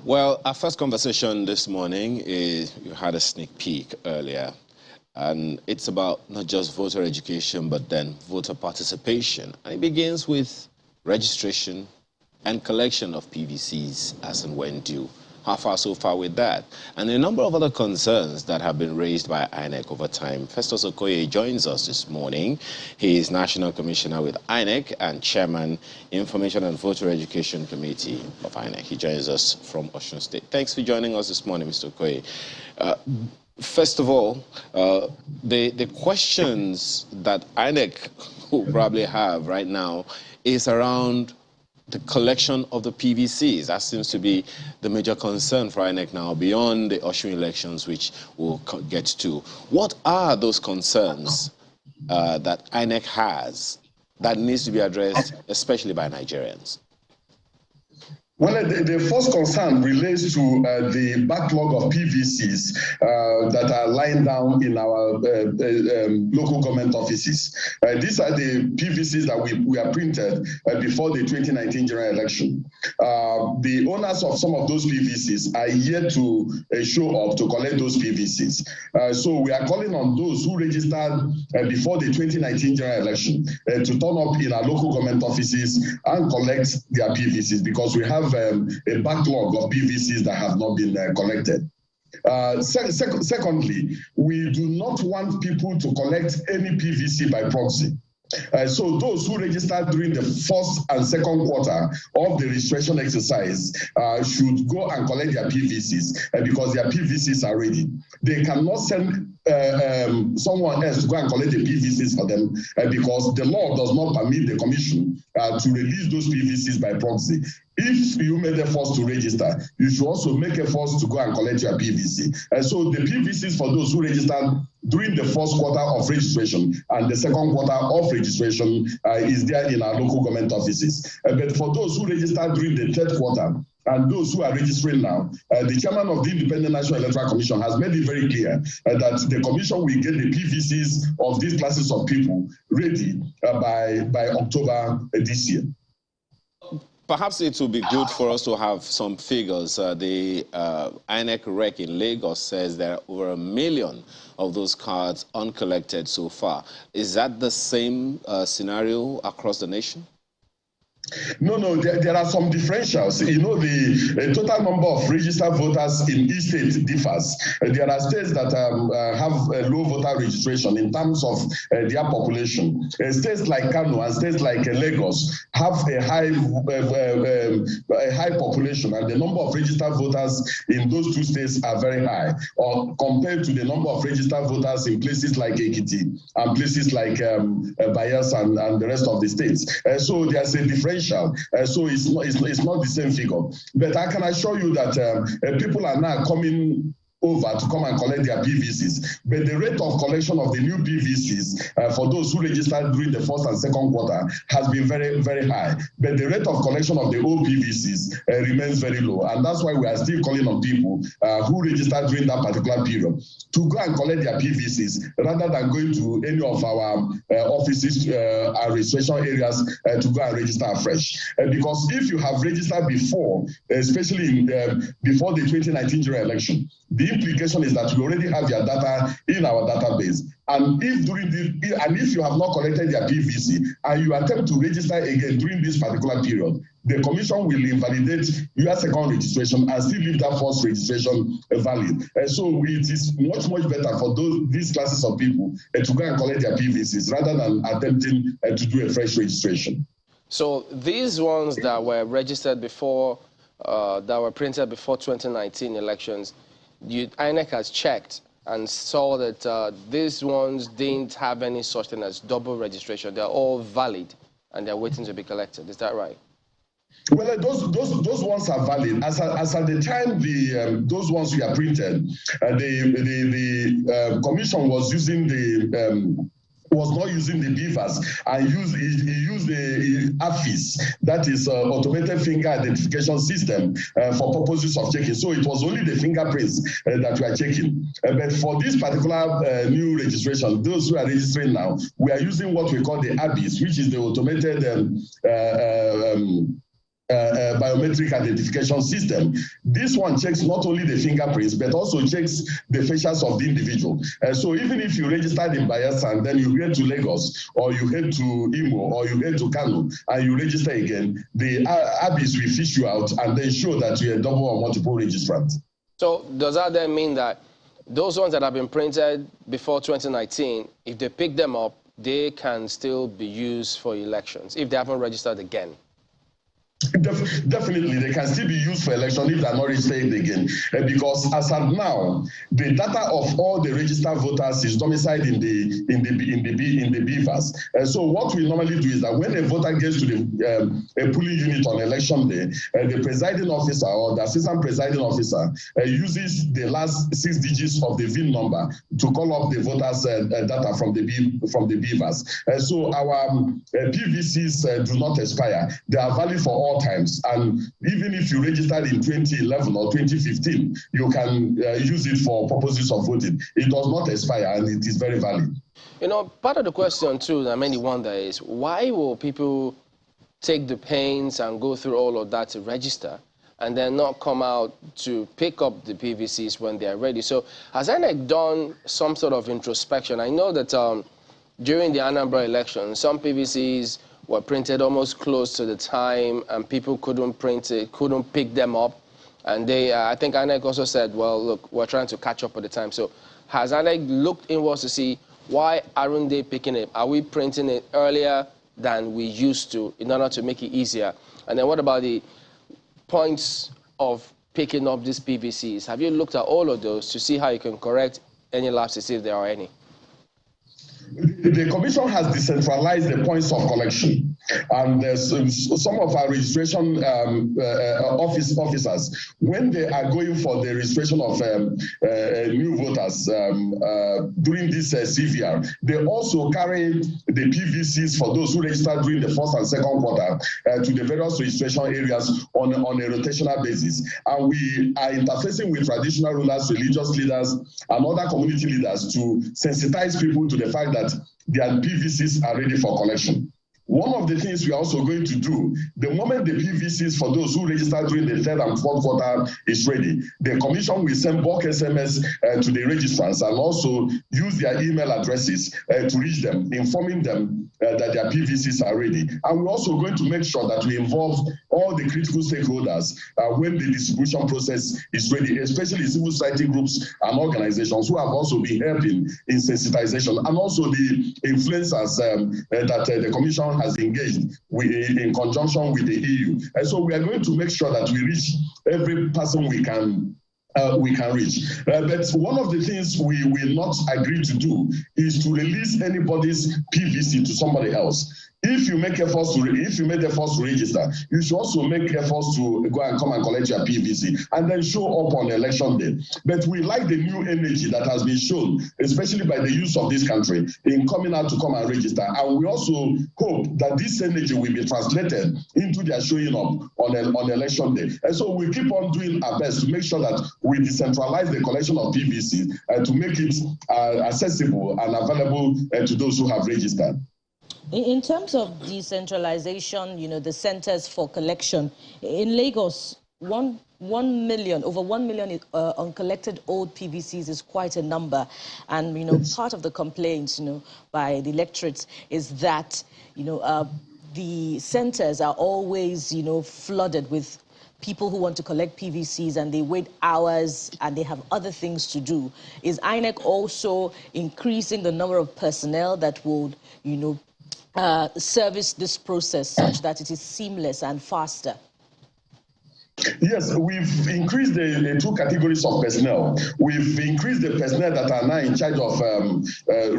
Well, our first conversation this morning is, you had a sneak peek earlier, and it's about not just voter education, but then voter participation. And it begins with registration and collection of PVCs as and when due. How far so far with that? And a number of other concerns that have been raised by INEC over time. Festus Okoye joins us this morning. He is National Commissioner with INEC and Chairman, Information and Voter Education Committee of INEC. He joins us from Osun State. Thanks for joining us this morning, Mr. Okoye. First of all, the questions that INEC will probably have right now is around the collection of the PVCs. That seems to be the major concern for INEC now, beyond the Osun elections, which we'll get to. What are those concerns that INEC has that needs to be addressed, especially by Nigerians? Well, the first concern relates to the backlog of PVCs that are lying down in our local government offices. These are the PVCs that we are printed before the 2019 general election. The owners of some of those PVCs are yet to show up to collect those PVCs. So we are calling on those who registered before the 2019 general election to turn up in our local government offices and collect their PVCs, because we have a backlog of PVCs that have not been collected. Secondly, we do not want people to collect any PVC by proxy. So those who registered during the first and second quarter of the registration exercise should go and collect their PVCs because their PVCs are ready. They cannot send someone else to go and collect the PVCs for them because the law does not permit the commission to release those PVCs by proxy. If you made efforts to register, you should also make efforts to go and collect your PVC. So the PVCs for those who registered during the first quarter of registration and the second quarter of registration is there in our local government offices. But for those who registered during the third quarter and those who are registering now, the chairman of the Independent National Electoral Commission has made it very clear that the commission will get the PVCs of these classes of people ready by October this year. Perhaps it would be good for us to have some figures. The INEC rec in Lagos says there are over 1 million of those cards uncollected so far. Is that the same scenario across the nation? No, there are some differentials. You know, the total number of registered voters in each state differs. There are states that have a low voter registration in terms of their population. States like Kano and states like Lagos have a high population, and the number of registered voters in those two states are very high, or compared to the number of registered voters in places like Ekiti and places like Bayelsa and the rest of the states. So there's a difference. So it's not the same figure. But I can assure you that people are now coming over to come and collect their PVCs. But the rate of collection of the new PVCs for those who registered during the first and second quarter has been very, very high. But the rate of collection of the old PVCs remains very low. And that's why we are still calling on people who registered during that particular period to go and collect their PVCs rather than going to any of our offices, our registration areas to go and register afresh. Because if you have registered before, especially before the 2019 general election, the implication is that we already have your data in our database. And if you have not collected your PVC and you attempt to register again during this particular period, the commission will invalidate your second registration and still leave that first registration valid. So it is much better for these classes of people to go and collect their PVCs rather than attempting to do a fresh registration. So these ones that were registered before, that were printed before 2019 elections, INEC has checked and saw that these ones didn't have any such thing as double registration. They're all valid and they're waiting to be collected. Is that right? Well, those ones are valid. As at the time those ones were printed, the commission was using not using the beavers and used the AFIS, that is automated finger identification system for purposes of checking. So it was only the fingerprints that we are checking. But for this particular new registration, those who are registering now, we are using what we call the ABIS, which is the automated biometric identification system. This one checks not only the fingerprints, but also checks the facials of the individual. So even if you registered in Bayelsa and then you head to Lagos, or you head to Imo, or you head to Kano, and you register again, the ABIS will fish you out and then show that you're a double or multiple registrant. So does that then mean that those ones that have been printed before 2019, if they pick them up, they can still be used for elections if they haven't registered again? Definitely, they can still be used for election if they are not registered again. Because as of now, the data of all the registered voters is domiciled in the BVAS. So what we normally do is that when a voter gets to the a polling unit on election day, the presiding officer or the assistant presiding officer uses the last 6 digits of the VIN number to call up the voters' data from the BVAS. So our PVCs do not expire; they are valid for all times, and even if you registered in 2011 or 2015, you can use it for purposes of voting. It does not expire, and it is very valid. You know, part of the question too that many wonder is, why will people take the pains and go through all of that to register and then not come out to pick up the PVCs when they are ready? So has INEC done some sort of introspection? I know that during the Anambra election, some PVCs were printed almost close to the time, and people couldn't print it, couldn't pick them up. And they, I think INEC also said, well, look, we're trying to catch up with the time. So has INEC looked inwards to see why aren't they picking it? Are we printing it earlier than we used to in order to make it easier? And then what about the points of picking up these PVCs? Have you looked at all of those to see how you can correct any lapses if there are any? The Commission has decentralized the points of collection, and some of our registration officers, when they are going for the registration of new voters during this CVR, they also carry the PVCs for those who registered during the first and second quarter to the various registration areas on a rotational basis. And we are interfacing with traditional rulers, religious leaders, and other community leaders to sensitize people to the fact that their PVCs are ready for collection. One of the things we are also going to do, the moment the PVCs for those who registered during the third and fourth quarter is ready, the Commission will send bulk SMS to the registrants and also use their email addresses to reach them, informing them that their PVCs are ready. And we're also going to make sure that we involve all the critical stakeholders when the distribution process is ready, especially civil society groups and organizations who have also been helping in sensitization, and also the influencers that the Commission has engaged in conjunction with the EU. And so we are going to make sure that we reach every person we can reach. But one of the things we will not agree to do is to release anybody's PVC to somebody else. If you make efforts to register, you should also make efforts to go and come and collect your PVC and then show up on election day. But we like the new energy that has been shown, especially by the youth of this country, in coming out to come and register. And we also hope that this energy will be translated into their showing up on election day. And so we keep on doing our best to make sure that we decentralize the collection of PVC to make it accessible and available to those who have registered. In terms of decentralization, you know, the centers for collection, in Lagos, over 1 million uncollected old PVCs is quite a number. And, you know, part of the complaints, you know, by the electorates is that, you know, the centers are always, you know, flooded with people who want to collect PVCs, and they wait hours and they have other things to do. Is INEC also increasing the number of personnel that would, you know, service this process such that it is seamless and faster? Yes, we've increased the two categories of personnel. We've increased the personnel that are now in charge of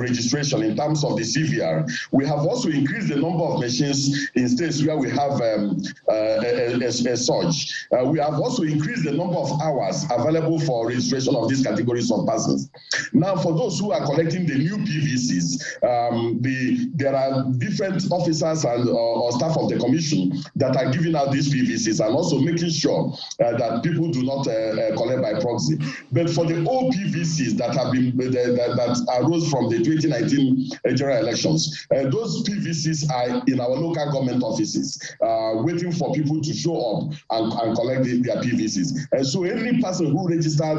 registration in terms of the CVR. We have also increased the number of machines in states where we have a surge. We have also increased the number of hours available for registration of these categories of persons. Now, for those who are collecting the new PVCs, there are different officers and or staff of the commission that are giving out these PVCs and also making sure ensure that people do not collect by proxy. But for the OPVCs that have been that arose from the 2019 general elections, those PVCs are in our local government offices, waiting for people to show up and collect their PVCs. And so any person who registered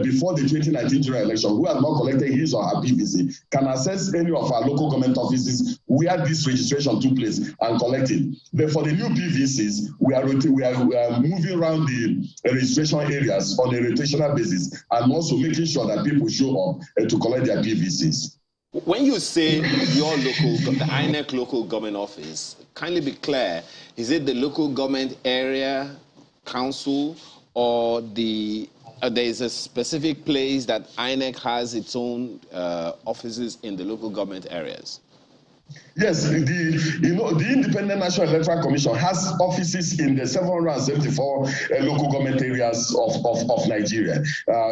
before the 2019 general election who has not collected his or her PVC can access any of our local government offices where this registration took place and collect it. But for the new PVCs, we are moving around the registration areas on a rotational basis and also making sure that people show up to collect their PVCs. When you say your local, the INEC local government office, kindly be clear, is it the local government area council or there is a specific place that INEC has its own offices in the local government areas? Yes, the Independent National Electoral Commission has offices in the 774 local government areas of Nigeria.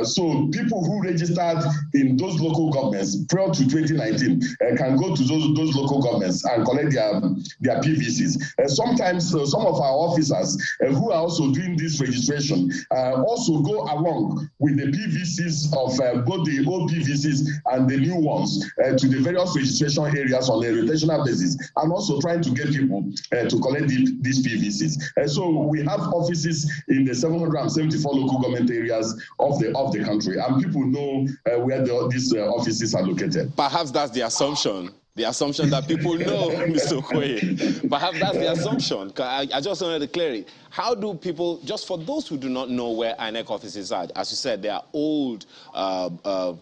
So people who registered in those local governments prior to 2019 can go to those local governments and collect their PVCs. Sometimes some of our officers who are also doing this registration also go along with the PVCs of both the old PVCs and the new ones to the various registration areas on a rotational basis, and also trying to get people to collect these PVCs. So we have offices in the 774 local government areas of the country, and people know where these offices are located. Perhaps that's the assumption. The assumption that people know, Mr. Okoye. Perhaps that's the assumption. I just wanted to clear it. How do people, just for those who do not know where INEC offices are, as you said, they are old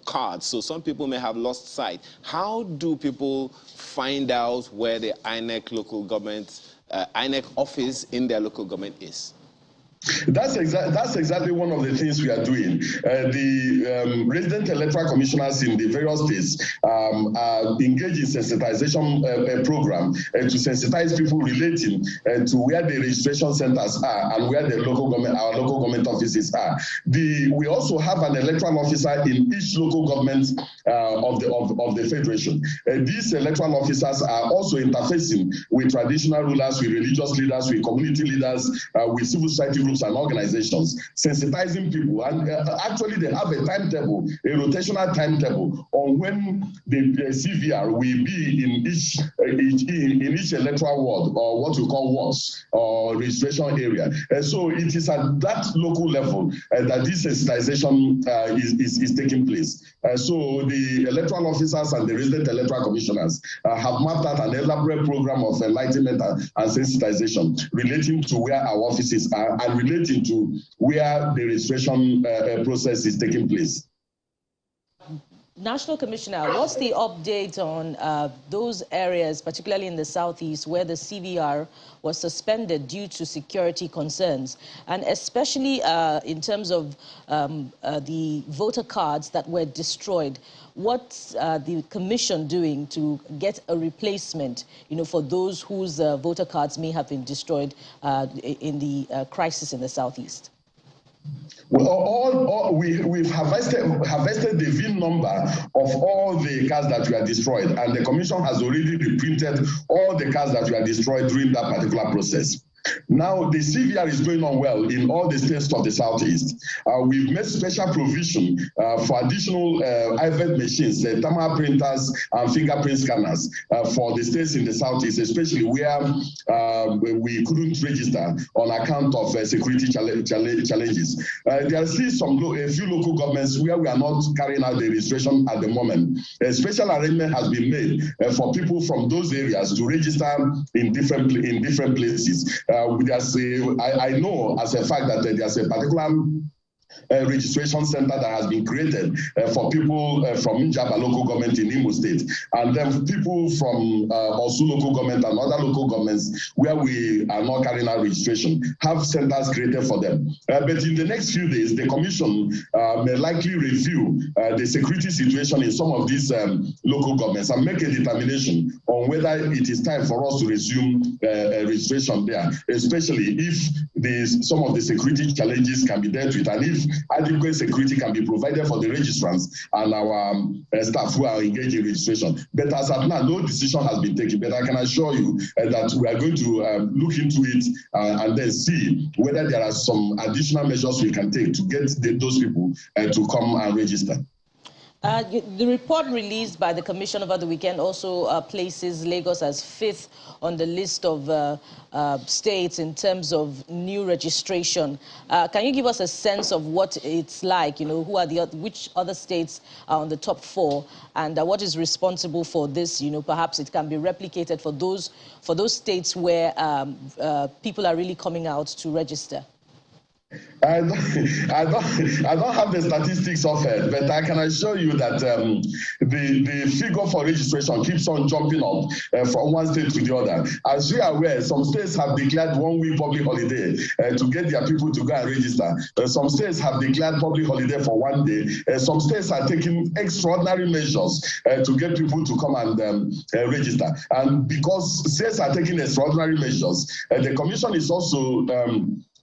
cards, so some people may have lost sight. How do people find out where the INEC local government, INEC office in their local government is? That's exactly one of the things we are doing. The resident electoral commissioners in the various states are engaged in sensitization program to sensitize people relating to where the registration centers are and where the our local government offices are. We also have an electoral officer in each local government of the federation. These electoral officers are also interfacing with traditional rulers, with religious leaders, with community leaders, with civil society groups and organizations, sensitizing people. And actually, they have a timetable, a rotational timetable on when the CVR will be in each electoral ward, or what we call wards or registration area. So it is at that local level that this sensitization is taking place. So the electoral officers and the resident electoral commissioners have mapped out an elaborate program of enlightenment and sensitization relating to where our offices are and relating to where the registration process is taking place. National Commissioner, what's the update on those areas, particularly in the southeast, where the CVR was suspended due to security concerns, and especially in terms of the voter cards that were destroyed? What's the Commission doing to get a replacement, for those whose voter cards may have been destroyed in the crisis in the southeast? Well, we've harvested the VIN number of all the cars that were destroyed, and the Commission has already reprinted all the cars that were destroyed during that particular process. Now, the CVR is going on well in all the states of the Southeast. We've made special provision for additional IVET machines, thermal printers and fingerprint scanners for the states in the Southeast, especially where we couldn't register on account of security challenges. There are still a few local governments where we are not carrying out the registration at the moment. A special arrangement has been made for people from those areas to register in different places. I know as a fact that there's a particular registration center that has been created for people from Njaba local government in Imo State, and then people from Osu local government and other local governments where we are not carrying out registration have centers created for them. But in the next few days, the Commission may likely review the security situation in some of these local governments and make a determination on whether it is time for us to resume registration there, especially if some of the security challenges can be dealt with, and if adequate security can be provided for the registrants and our staff who are engaged in registration. But as of now, no decision has been taken. But I can assure you that we are going to look into it and then see whether there are some additional measures we can take to get those people to come and register. The report released by the Commission over the weekend also places Lagos as 5th on the list of states in terms of new registration. Can you give us a sense of what it's like? You know, who are which other states are on the top 4, and what is responsible for this? You know, perhaps it can be replicated for those states where people are really coming out to register. I don't have the statistics of it, but I can assure you that the figure for registration keeps on jumping up from one state to the other. As we are aware, some states have declared 1 week public holiday to get their people to go and register. Some states have declared public holiday for 1 day. Some states are taking extraordinary measures to get people to come and register. And because states are taking extraordinary measures, the Commission is also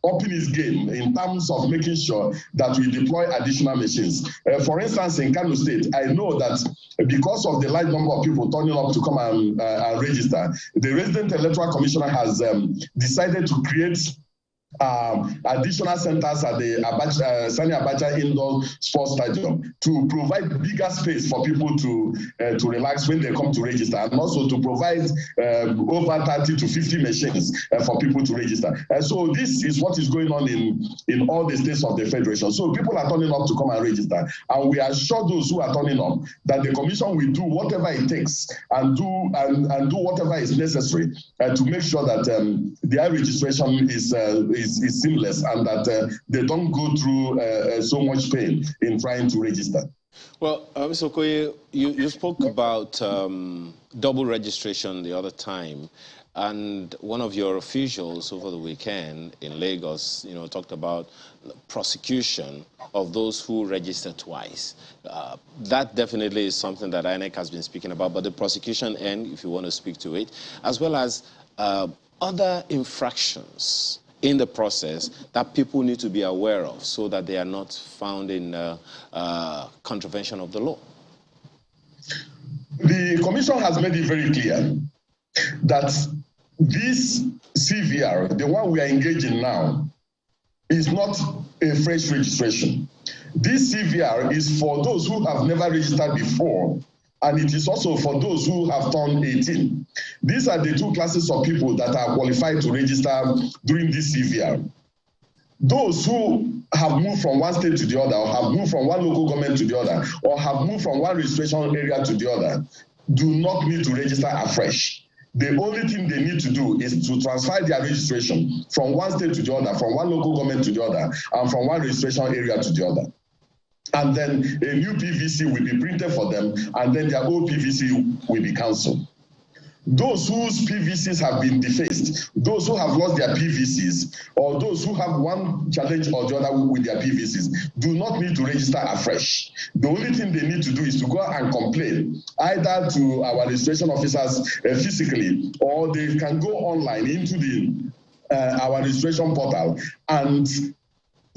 upping its game in terms of making sure that we deploy additional machines. For instance, in Kano State, I know that because of the large number of people turning up to come and register, the resident electoral commissioner has decided to create additional centers at the Sani Abacha Indoor Sports Stadium to provide bigger space for people to relax when they come to register, and also to provide over 30 to 50 machines for people to register. So this is what is going on in all the states of the Federation. So people are turning up to come and register, and we assure those who are turning up that the Commission will do whatever it takes and do whatever is necessary to make sure that their registration is seamless, and that they don't go through so much pain in trying to register. Well, Mr. Okoye, you spoke about double registration the other time, and one of your officials over the weekend in Lagos, talked about prosecution of those who register twice. That definitely is something that INEC has been speaking about, but the prosecution end, if you want to speak to it, as well as other infractions in the process that people need to be aware of so that they are not found in contravention of the law. The Commission has made it very clear that this CVR, the one we are engaged in now, is not a fresh registration. This CVR is for those who have never registered before, and it is also for those who have turned 18. These are the two classes of people that are qualified to register during this CVR. Those who have moved from one state to the other, or have moved from one local government to the other, or have moved from one registration area to the other, do not need to register afresh. The only thing they need to do is to transfer their registration from one state to the other, from one local government to the other, and from one registration area to the other. And then a new PVC will be printed for them, and then their old PVC will be cancelled. Those whose PVCs have been defaced, those who have lost their PVCs, or those who have one challenge or the other with their PVCs, do not need to register afresh. The only thing they need to do is to go and complain, either to our registration officers physically, or they can go online into our registration portal and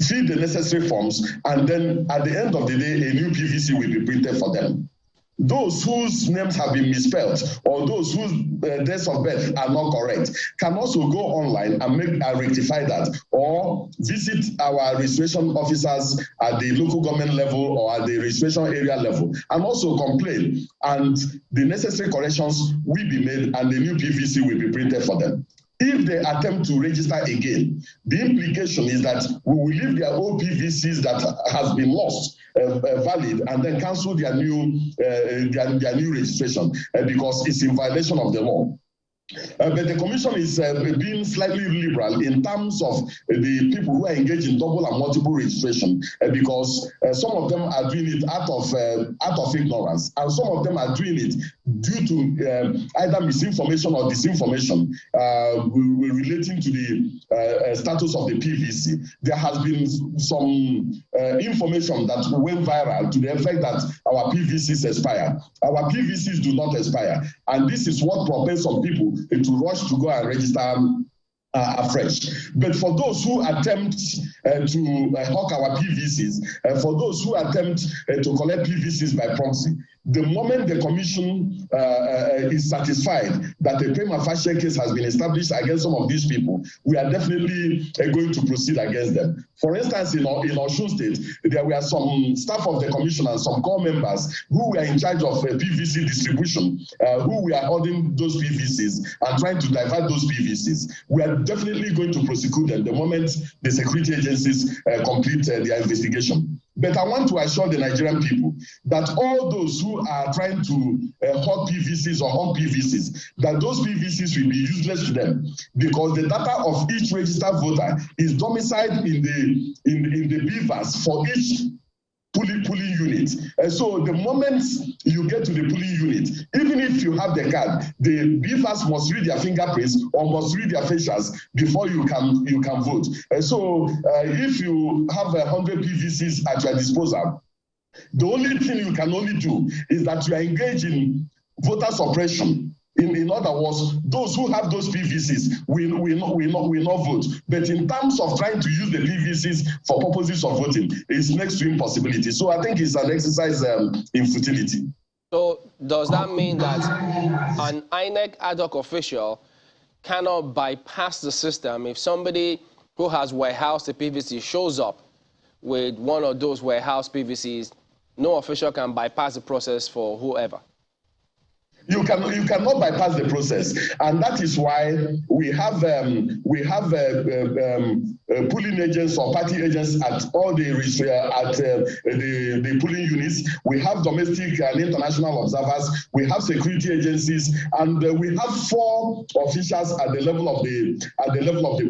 fill the necessary forms, and then at the end of the day, a new PVC will be printed for them. Those whose names have been misspelled, or those whose dates of birth are not correct, can also go online and rectify that, or visit our registration officers at the local government level or at the registration area level, and also complain, and the necessary corrections will be made, and the new PVC will be printed for them. If they attempt to register again, the implication is that we will leave their old PVCs that has been lost valid, and then cancel their new registration because it's in violation of the law. But the Commission is being slightly liberal in terms of the people who are engaged in double and multiple registration, because some of them are doing it out of ignorance, and some of them are doing it due to either misinformation or disinformation relating to the status of the PVC. There has been some information that went viral to the effect that our PVCs expire. Our PVCs do not expire, and this is what propels some people to rush to go and register afresh. But for those who attempt to hawk our PVCs, for those who attempt to collect PVCs by proxy, the moment the commission is satisfied that a prima facie case has been established against some of these people, we are definitely going to proceed against them. For instance, in Osun State, there were some staff of the commission and some core members who were in charge of PVC distribution, who were holding those PVCs and trying to divert those PVCs. We are definitely going to prosecute them the moment the security agencies complete their investigation. But I want to assure the Nigerian people that all those who are trying to hawk PVCs or hawk PVCs, that those PVCs will be useless to them, because the data of each registered voter is domiciled in the beavers for each polling unit. And so the moment you get to the polling unit, even if you have the card, the beavers must read their fingerprints or must read their facials before you can vote. And so if you have 100 PVCs at your disposal, the only thing you can only do is that you are engaged in voter suppression. In other words, those who have those PVCs will not vote. But in terms of trying to use the PVCs for purposes of voting, it's next to impossibility. So I think it's an exercise in futility. So does that mean that an INEC ad hoc official cannot bypass the system if somebody who has warehoused the PVC shows up with one of those warehouse PVCs, no official can bypass the process for whoever? You cannot bypass the process, and that is why we have polling agents or party agents at all the polling units. We have domestic and international observers. We have security agencies, and we have 4 officials at the level of the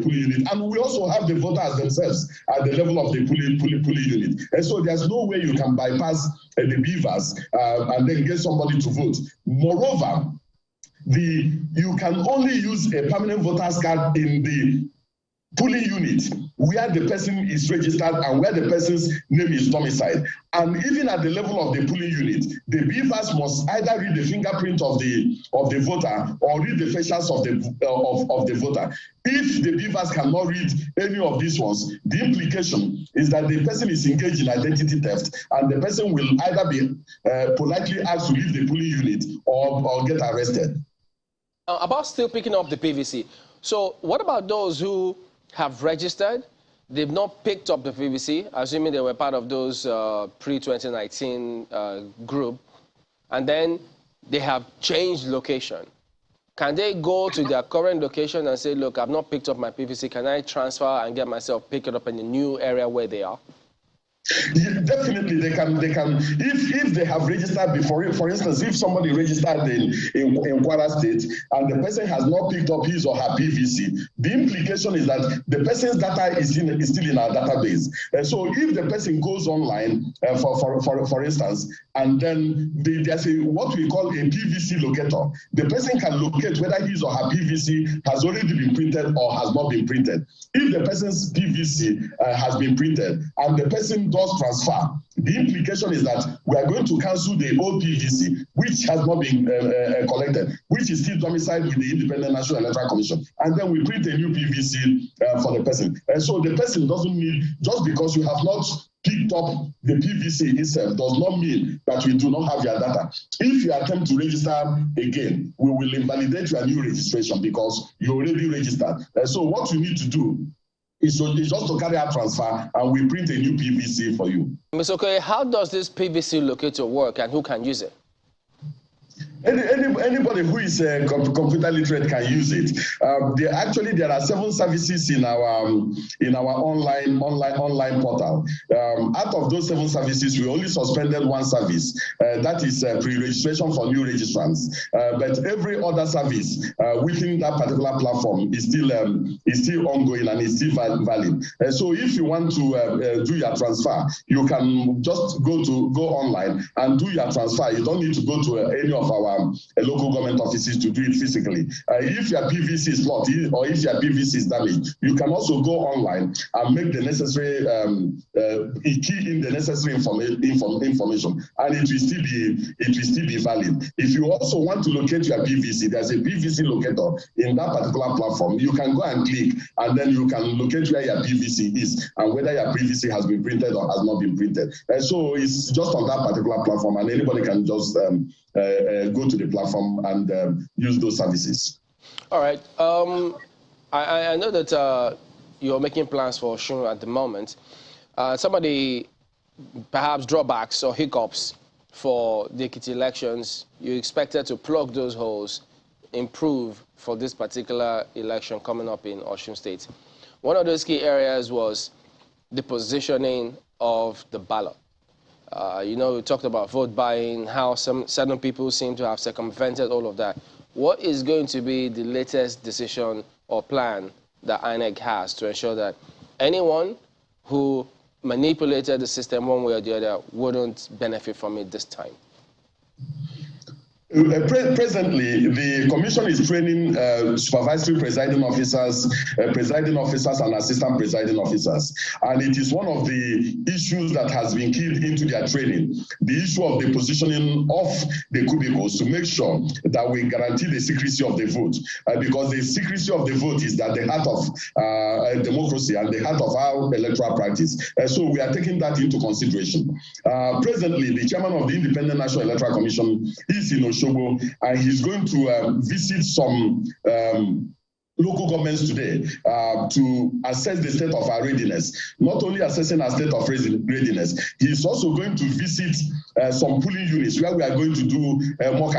polling unit, and we also have the voters themselves at the level of the polling unit. And so there's no way you can bypass the beavers and then get somebody to vote. Moreover, you can only use a permanent voter's card in the polling unit where the person is registered and where the person's name is domiciled. And even at the level of the polling unit, the beavers must either read the fingerprint of the voter or read the facials of the voter. If the beavers cannot read any of these ones, the implication is that the person is engaged in identity theft, and the person will either be politely asked to leave the polling unit or get arrested. About still picking up the PVC. So what about those who have registered, they've not picked up the PVC, assuming they were part of those pre-2019 group, and then they have changed location? Can they go to their current location and say, look, I've not picked up my PVC, can I transfer and get myself picked up in the new area where they are? Yeah, definitely, they can. If they have registered before, for instance, if somebody registered in Kwara State and the person has not picked up his or her PVC, the implication is that the person's data is still in our database. So if the person goes online, for instance, and then there's what we call a PVC locator, the person can locate whether his or her PVC has already been printed or has not been printed. If the person's PVC has been printed and the person does transfer, the implication is that we are going to cancel the old PVC, which has not been collected, which is still domiciled with the Independent National Electoral Commission, and then we print a new PVC for the person. And so the person doesn't need, just because you have not picked up the PVC itself does not mean that we do not have your data. If you attempt to register again, we will invalidate your new registration because you already registered. So what you need to do is just to carry out transfer, and we print a new PVC for you. Mr. Okoye, how does this PVC locator work, and who can use it? Anybody who is computer literate can use it. There are 7 services in our online portal. Out of those 7 services, we only suspended 1 service. That is pre-registration for new registrants. But every other service within that particular platform is still ongoing and is still valid. So if you want to do your transfer, you can just go online and do your transfer. You don't need to go to any of our local government offices to do it physically. If your PVC is locked or if your PVC is damaged, you can also go online and make the necessary key in the necessary information, and it will still be valid. If you also want to locate your PVC, there's a PVC locator in that particular platform. You can go and click, and then you can locate where your PVC is and whether your PVC has been printed or has not been printed. So it's just on that particular platform, and anybody can just go to the platform and use those services. All right. I know that you're making plans for Osun at the moment. Some of the perhaps drawbacks or hiccups for the Ekiti elections, you expected to plug those holes, improve for this particular election coming up in Osun State. One of those key areas was the positioning of the ballot. You know, we talked about vote buying, how certain people seem to have circumvented all of that. What is going to be the latest decision or plan that INEC has to ensure that anyone who manipulated the system one way or the other wouldn't benefit from it this time? Presently, the Commission is training supervisory presiding officers and assistant presiding officers. And it is one of the issues that has been keyed into their training, the issue of the positioning of the cubicles to make sure that we guarantee the secrecy of the vote. Because the secrecy of the vote is at the heart of democracy and the heart of our electoral practice. So we are taking that into consideration. Presently, the chairman of the Independent National Electoral Commission is in Osun, and he's going to visit some local governments today to assess the state of our readiness. Not only assessing our state of readiness, he's also going to visit some polling units where we are going to do mock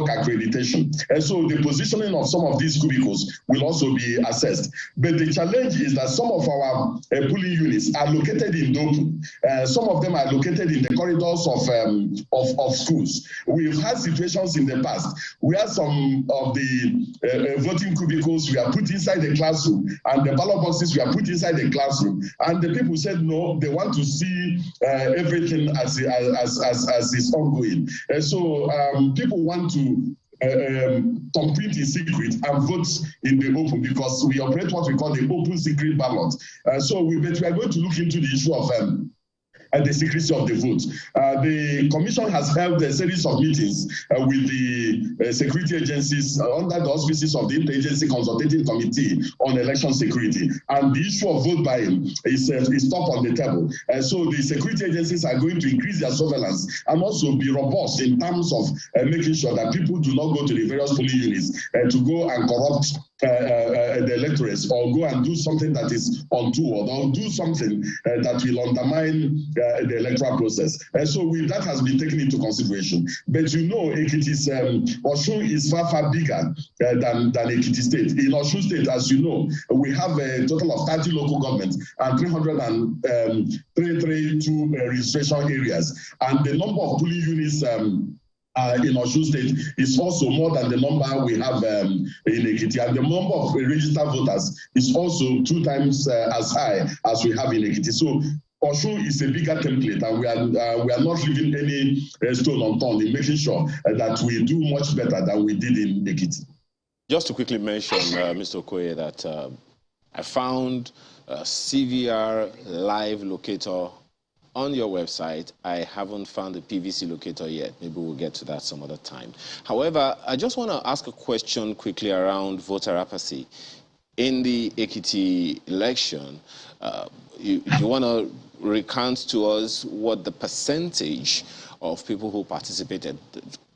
accreditation. And so the positioning of some of these cubicles will also be assessed. But the challenge is that some of our polling units are located in Doku. Some of them are located in the corridors of schools. We've had situations in the past where some of the voting cubicles were put inside the classroom, and the ballot boxes were put inside the classroom, and the people said no, they want to see everything as is ongoing. And so people want to compete in secret and vote in the open, because we operate what we call the open secret ballot. So we are going to look into the issue of and the secrecy of the vote. The Commission has held a series of meetings with the security agencies under the auspices of the Interagency Consultative Committee on Election Security. And the issue of vote buying is top on the table. So the security agencies are going to increase their surveillance and also be robust in terms of making sure that people do not go to the various polling units to go and corrupt the electorates, or go and do something that is untoward, or do something that will undermine the electoral process. So that has been taken into consideration. But you know, Osun is far bigger than Ekiti State. In Osun State, as you know, we have a total of 30 local governments and 332 registration areas. And the number of polling units in Osun State is also more than the number we have in Ekiti, and the number of registered voters is also 2 times as high as we have in Ekiti. So Osun is a bigger template, and we are not leaving any stone unturned in making sure that we do much better than we did in Ekiti. Just to quickly mention, Mr. Okoye, that I found a CVR live locator on your website. I haven't found the PVC locator yet. Maybe we'll get to that some other time. However, I just want to ask a question quickly around voter apathy. In the Ekiti election, you want to recount to us what the percentage of people who participated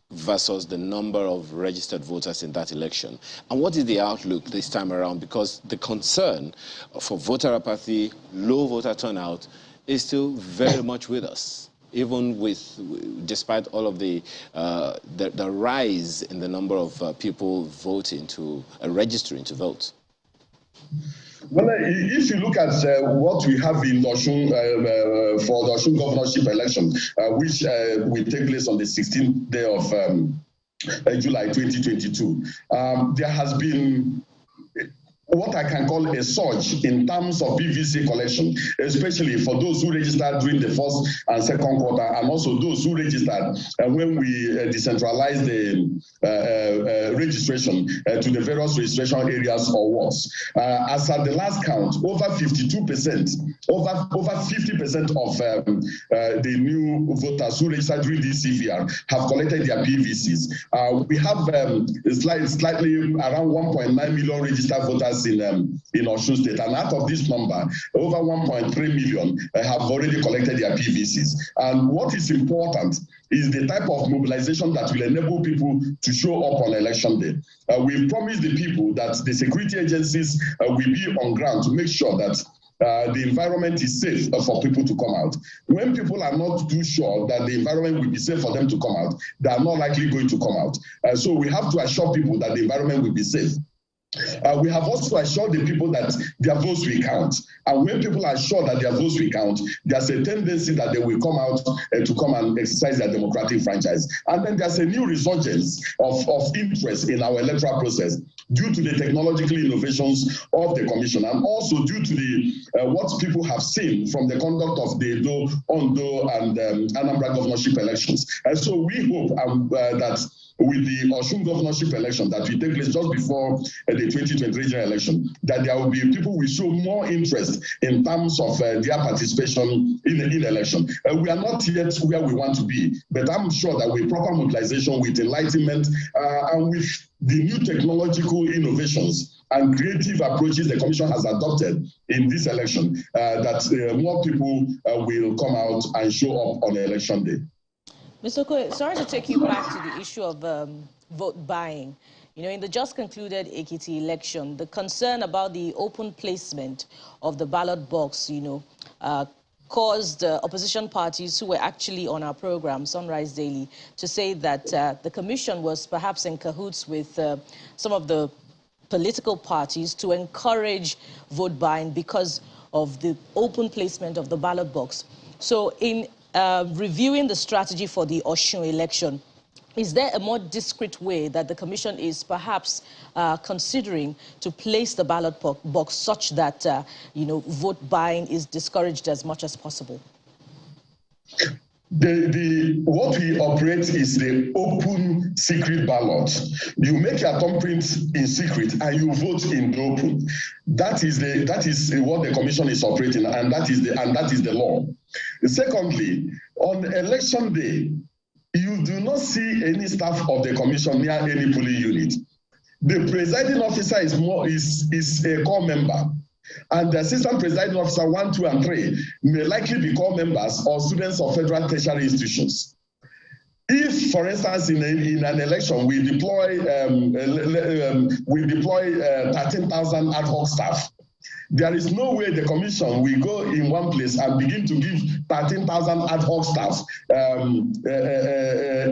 versus the number of registered voters in that election? And what is the outlook this time around? Because the concern for voter apathy, low voter turnout, is still very much with us, even despite all of the rise in the number of people voting registering to vote. Well, if you look at what we have in Osun for the Osun governorship election, which will take place on the 16th day of July 2022, there has been what I can call a surge in terms of PVC collection, especially for those who registered during the first and second quarter, and also those who registered when we decentralized the registration to the various registration areas or wards. As at the last count, over 52%, over 50% of the new voters who registered during this CVR have collected their PVCs. We have slightly around 1.9 million registered voters in Osun State, and out of this number, over 1.3 million have already collected their PVCs. And what is important is the type of mobilization that will enable people to show up on election day. We promise the people that the security agencies will be on ground to make sure that the environment is safe for people to come out. When people are not too sure that the environment will be safe for them to come out, they are not likely going to come out. So we have to assure people that the environment will be safe. We have also assured the people that their votes will count. And when people are sure that their votes will count, there's a tendency that they will come out to come and exercise their democratic franchise. And then there's a new resurgence of interest in our electoral process due to the technological innovations of the Commission, and also due to the what people have seen from the conduct of the Edo, Ondo, and Anambra governorship elections. And so we hope that with the Osun governorship election that will take place just before the 2023 regional election, that there will be people who show more interest in terms of their participation in the election. We are not yet where we want to be, but I'm sure that with proper mobilization, with enlightenment, and with the new technological innovations and creative approaches the Commission has adopted in this election, that more people will come out and show up on election day. Mr. Okoye, sorry to take you back to the issue of vote buying. You know, in the just concluded Ekiti election, the concern about the open placement of the ballot box, you know, caused opposition parties who were actually on our program, Sunrise Daily, to say that the Commission was perhaps in cahoots with some of the political parties to encourage vote buying because of the open placement of the ballot box. So in reviewing the strategy for the Osun election, is there a more discreet way that the Commission is perhaps considering to place the ballot box such that, you know, vote buying is discouraged as much as possible? What we operate is the open secret ballot. You make your thumbprint in secret and you vote in the open. That is what the Commission is operating, and that is the law. Secondly, on election day, you do not see any staff of the Commission near any polling unit. The presiding officer is a core member, and the assistant presiding officer 1, 2, and 3 may likely be core members or students of federal tertiary institutions. If, for instance, in an election we deploy 13,000 ad hoc staff, there is no way the Commission will go in one place and begin to give 13,000 ad hoc staff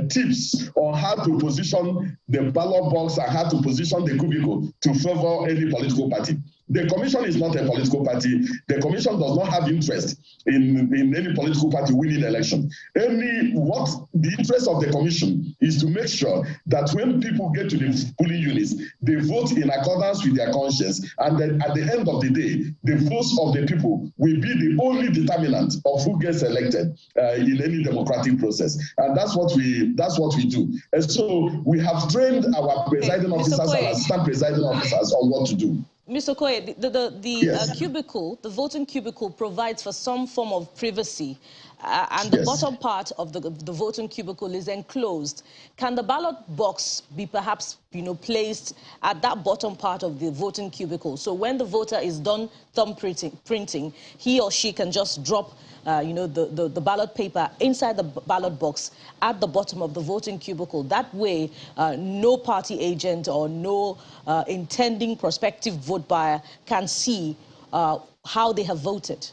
tips on how to position the ballot box and how to position the cubicle to favor any political party. The Commission is not a political party. The Commission does not have interest in any political party winning election. The interest of the Commission is to make sure that when people get to the polling units, they vote in accordance with their conscience, and then at the end of the day, the votes of the people will be the only determinant of who gets elected in any democratic process. And that's what we do. And so we have trained our presiding officers and assistant presiding officers on what to do. Mr. Okoye, the cubicle, the voting cubicle provides for some form of privacy, and the bottom part of the voting cubicle is enclosed. Can the ballot box be perhaps, you know, placed at that bottom part of the voting cubicle? So when the voter is done thumb printing, he or she can just drop you know, the ballot paper inside the ballot box at the bottom of the voting cubicle. That way, no party agent or no intending prospective vote buyer can see how they have voted.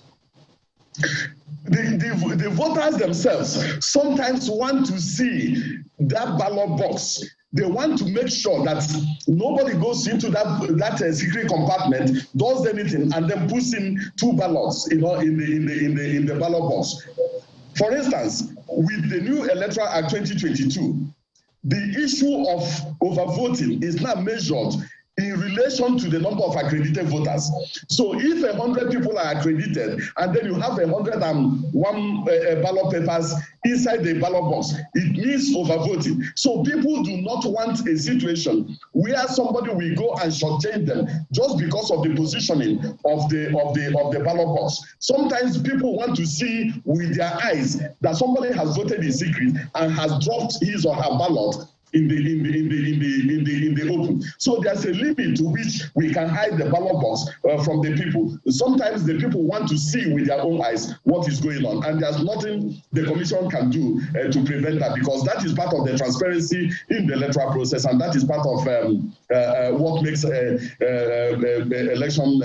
The voters themselves sometimes want to see that ballot box. They want to make sure that nobody goes into that secret compartment, does anything, and then puts in 2 ballots, you know, in the ballot box. For instance, with the new Electoral Act 2022, the issue of overvoting is now measured in relation to the number of accredited voters. So if 100 people are accredited and then you have 101 ballot papers inside the ballot box, it means overvoting. So people do not want a situation where somebody will go and shortchange them just because of the positioning of the ballot box. Sometimes people want to see with their eyes that somebody has voted in secret and has dropped his or her ballot in the open. So there's a limit to which we can hide the ballot box from the people. Sometimes the people want to see with their own eyes what is going on, and there's nothing the commission can do to prevent that, because that is part of the transparency in the electoral process, and that is part of what makes election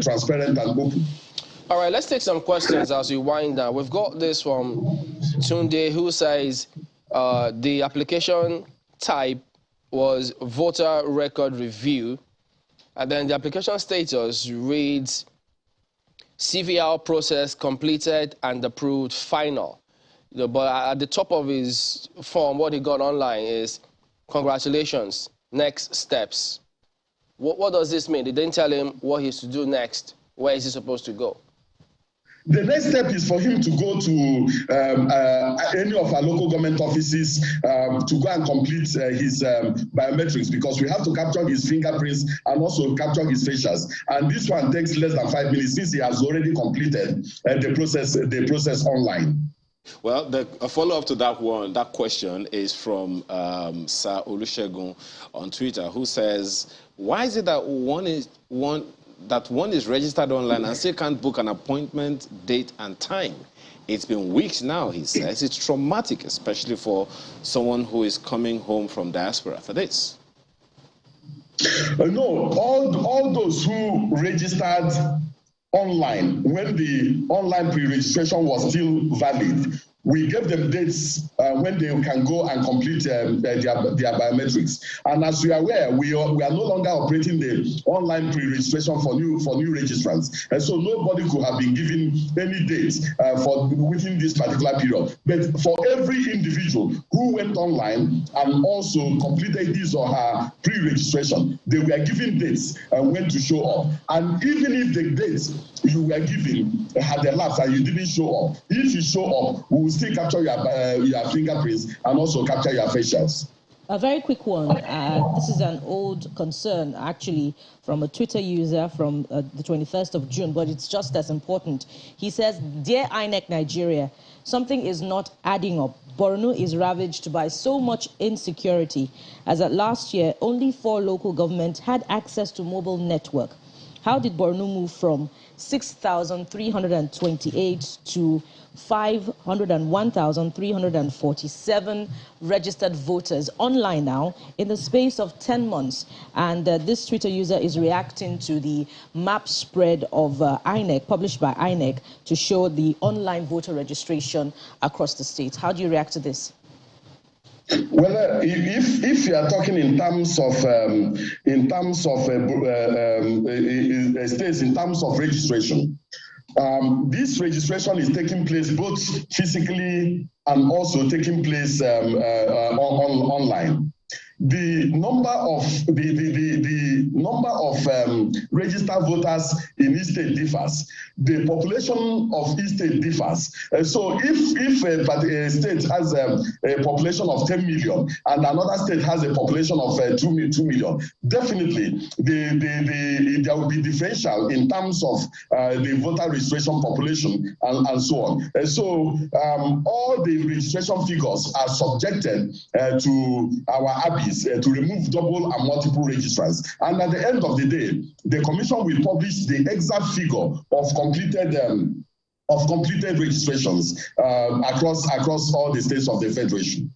transparent and open. All right, let's take some questions as we wind down. We've got this from Tunde, who says the application type was voter record review, and then the application status reads CVR process completed and approved final. You know, but at the top of his form, what he got online is congratulations, next steps. What does this mean? They didn't tell him what he's to do next. Where is he supposed to go? The next step is for him to go to any of our local government offices to go and complete his biometrics, because we have to capture his fingerprints and also capture his facials. And this one takes less than 5 minutes since he has already completed the process online. Well, a follow-up to that question is from Sir Olusegun on Twitter, who says, why is it that one is registered online and still can't book an appointment, date, and time? It's been weeks now, he says. It's traumatic, especially for someone who is coming home from diaspora for this. No, all those who registered online when the online pre-registration was still valid, we gave them dates when they can go and complete their biometrics. And as we are aware, we are no longer operating the online pre-registration for new registrants. And so nobody could have been given any date for within this particular period. But for every individual who went online and also completed his or her pre-registration, they were given dates when to show up. And even if the dates you were given had elapsed and you didn't show up, if you show up, we will still capture your fingerprints and also capture your facials. A very quick one. This is an old concern, actually, from a Twitter user from the 21st of June, but it's just as important. He says, Dear INEC Nigeria, something is not adding up. Borno is ravaged by so much insecurity, as at last year, only 4 local governments had access to mobile network. How did Borno move from 6,328 to 501,347 registered voters online now in the space of 10 months? And this Twitter user is reacting to the map spread of INEC, published by INEC, to show the online voter registration across the state. How do you react to this? Well, if you are talking in terms of states, in terms of registration, this registration is taking place both physically and also taking place online. The number of registered voters in each state differs. The population of each state differs. So if a state has a population of 10 million and another state has a population of 2 million, definitely there will be differential in terms of the voter registration population and so on. So all the registration figures are subjected to our ABIs to remove double and multiple registrants. And at the end of the day, the Commission will publish the exact figure of completed registrations across all the states of the Federation.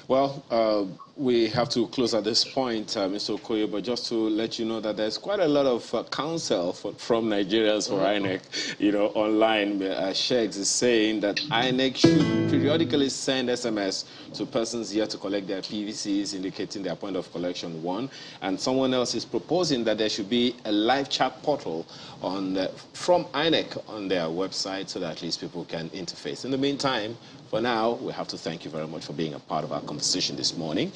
Well, we have to close at this point, Mr. Okoye, but just to let you know that there's quite a lot of counsel from Nigerians for INEC, online. Shegs is saying that INEC should periodically send SMS to persons here to collect their PVCs, indicating their point of collection, 1. And someone else is proposing that there should be a live chat portal from INEC on their website so that at least people can interface. In the meantime, for now, we have to thank you very much for being a part of our conversation this morning.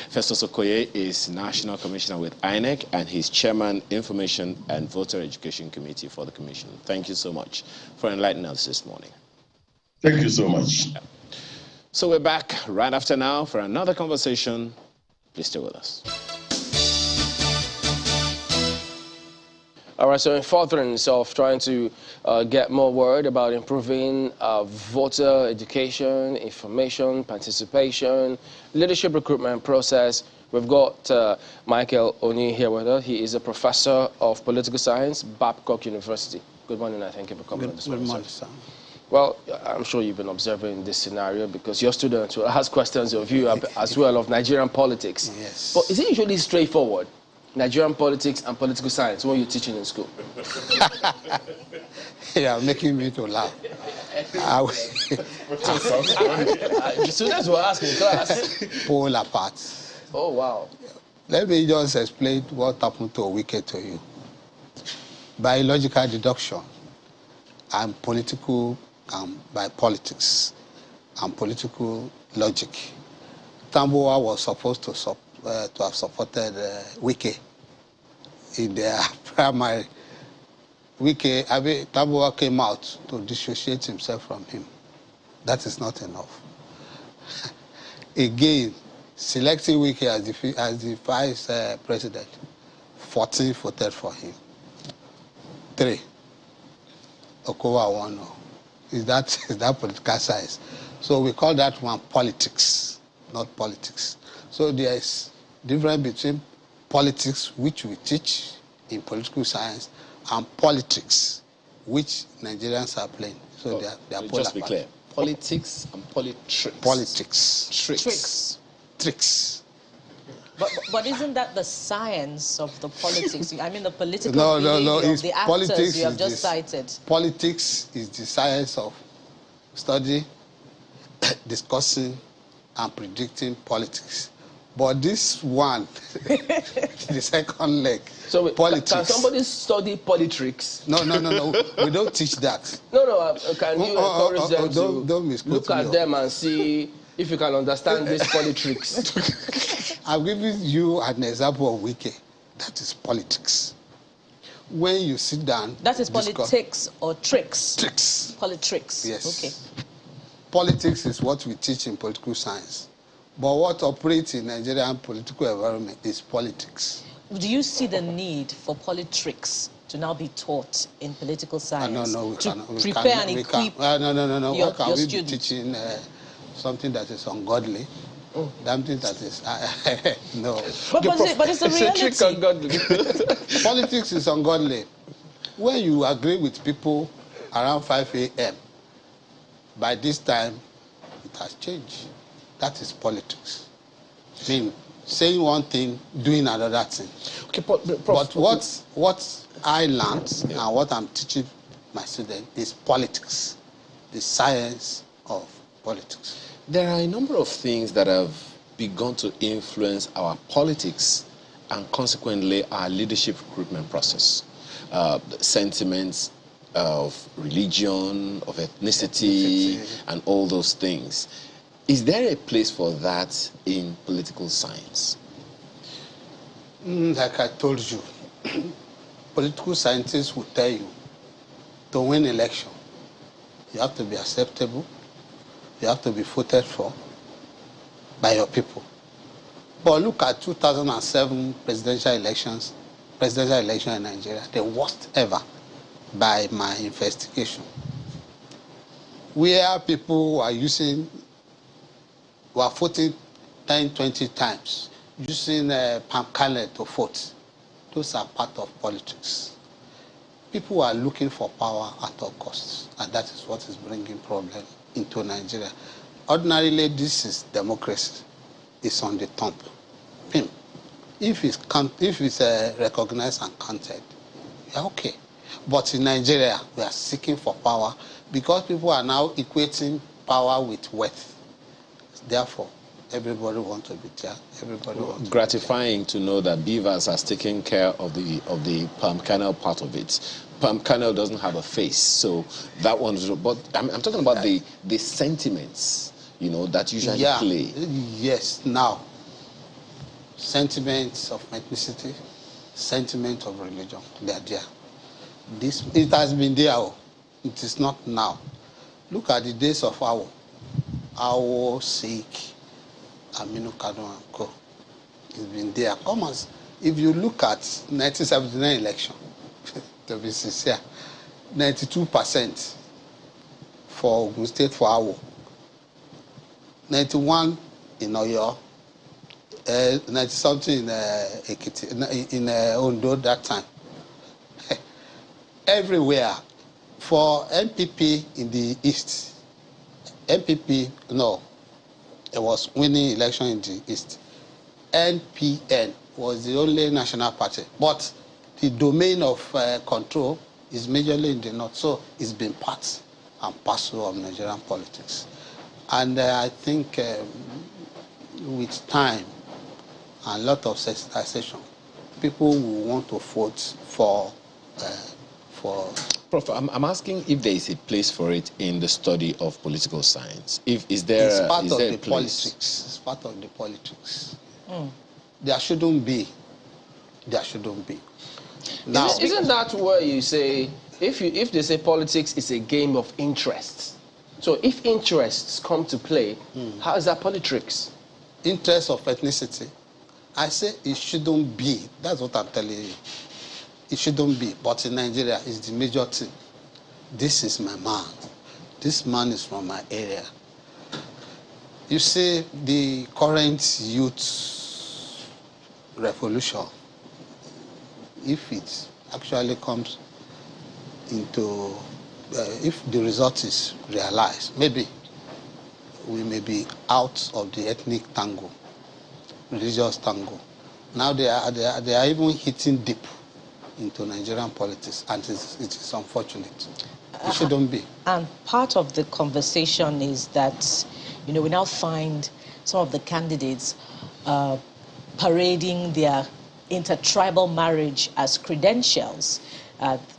Festus Okoye is National Commissioner with INEC, and he's Chairman, Information and Voter Education Committee for the Commission. Thank you so much for enlightening us this morning. Thank you so much. So we're back right after now for another conversation. Please stay with us. All right, so in furtherance of trying to get more word about improving voter education, information, participation, leadership recruitment process, we've got Michael Oni here with us. He is a professor of political science, Babcock University. Good morning, and thank you for coming on this morning. Good morning, sir. Well, I'm sure you've been observing this scenario because your students will ask questions of you as well of Nigerian politics. Yes. But is it usually straightforward, Nigerian politics and political science, when you're teaching in school? Yeah, making me to laugh. The students were asking in class. Pull apart. Oh, wow. Let me just explain what happened to Wike to you. Biological deduction and political, by politics and political logic. Tambuwa was supposed to have supported Wike in their primary. Tambuwa came out to dissociate himself from him. That is not enough. Again, selecting Wike as the vice president, 14 voted for him. 3. Okowa won. Is that political science? So we call that one politics, not politics. So there is difference between politics, which we teach in political science, and politics, which Nigerians are playing. So they are just be clear. Politics and politics. Politics. Tricks. But isn't that the science of the politics? I mean, the political No. of the actors you have just cited. Politics is the science of study, discussing, and predicting politics. But this one, the second leg, So politics. Can somebody study politics? No. We don't teach that. No. Can you encourage them don't to look at them and see if you can understand this politics? I'm giving you an example of Wike. That is politics. When you sit down... That is politics or tricks? Tricks. Politics. Yes. Okay. Politics is what we teach in political science. But what operates in Nigerian political environment is politics. Do you see the need for politics to now be taught in political science? No, we cannot. Prepare and equip No. your Why can we students? be teaching something that is ungodly? Something that is... no. But it's a reality. Politics is ungodly. When you agree with people around 5 a.m., by this time, it has changed. That is politics. I mean, saying one thing, doing another thing. Okay, but what I learned and what I'm teaching my students is politics, the science of politics. There are a number of things that have begun to influence our politics and consequently our leadership recruitment process. Sentiments of religion, of ethnicity, and all those things. Is there a place for that in political science? Like I told you, political scientists will tell you to win election, you have to be acceptable, you have to be voted for by your people. But look at 2007 presidential election in Nigeria, the worst ever by my investigation, where people were voting 10, 20 times, using palm kernel to vote. Those are part of politics. People are looking for power at all costs, and that is what is bringing problem into Nigeria. Ordinarily, this is democracy. It's on the top. If it's recognized and counted, we are okay. But in Nigeria, we are seeking for power because people are now equating power with wealth. Therefore, everybody wants to be there. Everybody wants. Gratifying to know that Beavers has taken care of the palm kernel part of it. Palm kernel doesn't have a face, so that one's. But I'm talking about the sentiments, that usually play. Yes. Now, sentiments of ethnicity, sentiment of religion. They are there. It has been there. It is not now. Look at the days of Awo, Sikh, Aminu Kano and Co. It's been there. If you look at 1979 election, to be sincere, 92% for Ogun State for Awo, 91 in Oyo, 90-something in Ekiti, in Ondo that time. Everywhere. For MPP in the East, MPP, no, it was winning election in the East. NPN was the only national party, but the domain of control is majorly in the North, so it's been part and parcel of Nigerian politics. And I think with time and a lot of sensitization, people will want to vote for. Prof, I'm asking if there is a place for it in the study of political science. It's part of the politics. It's part of the politics. There shouldn't be. There shouldn't be. Now, isn't that where you say if they say politics is a game of interests? So if interests come to play, how is that politics? Interest of ethnicity. I say it shouldn't be. That's what I'm telling you. It shouldn't be, but in Nigeria, it's the major thing. This is my man. This man is from my area. You see, the current youth revolution, if it actually comes into, if the result is realized, maybe we may be out of the ethnic tango, religious tango. Now they are even hitting deep into Nigerian politics, and it is unfortunate. It shouldn't be. And part of the conversation is that, we now find some of the candidates parading their intertribal marriage as credentials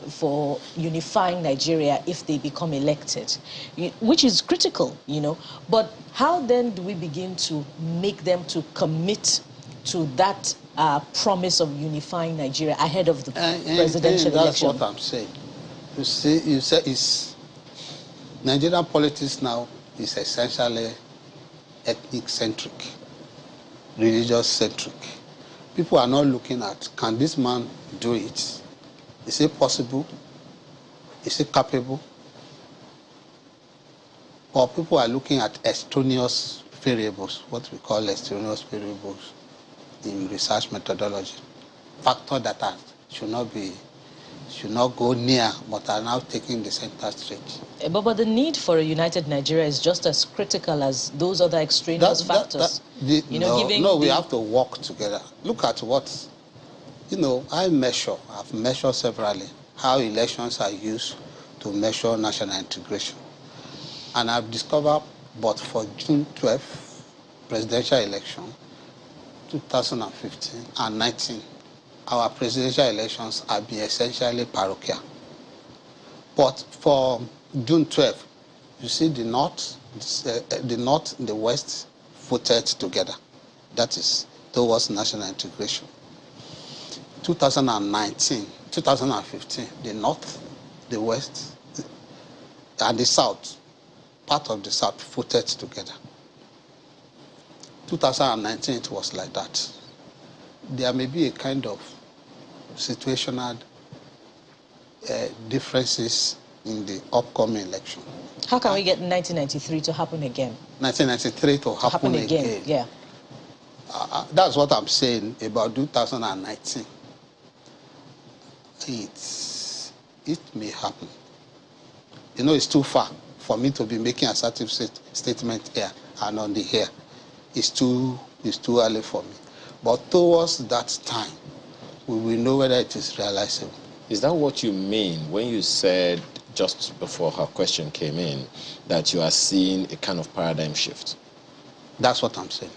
for unifying Nigeria if they become elected, which is critical, But how then do we begin to make them to commit to that promise of unifying Nigeria ahead of the presidential election? That's what I'm saying. You say it's Nigerian politics now is essentially ethnic-centric, religious-centric. People are not looking at, can this man do it? Is it possible? Is it capable? Or people are looking at extraneous variables, what we call extraneous variables in research methodology, factors that should not go near, but are now taking the center stage. But the need for a united Nigeria is just as critical as those other extraneous factors. We have to work together. Look at what, I've measured severally how elections are used to measure national integration. And I've discovered, but for June 12th presidential election, 2015 and 19, our presidential elections have been essentially parochial. But for June 12th, you see the North and the West voted together. That is towards national integration. 2015, the North, the West, and the South, part of the South voted together. 2019, it was like that. There may be a kind of situational differences in the upcoming election. How can we get 1993 to happen again? 1993 to happen again. Yeah. That's what I'm saying about 2019. It may happen. It's too far for me to be making assertive statement here and on the air. It's too early for me. But towards that time, we will know whether it is realizable. Is that what you mean when you said, just before her question came in, that you are seeing a kind of paradigm shift? That's what I'm saying.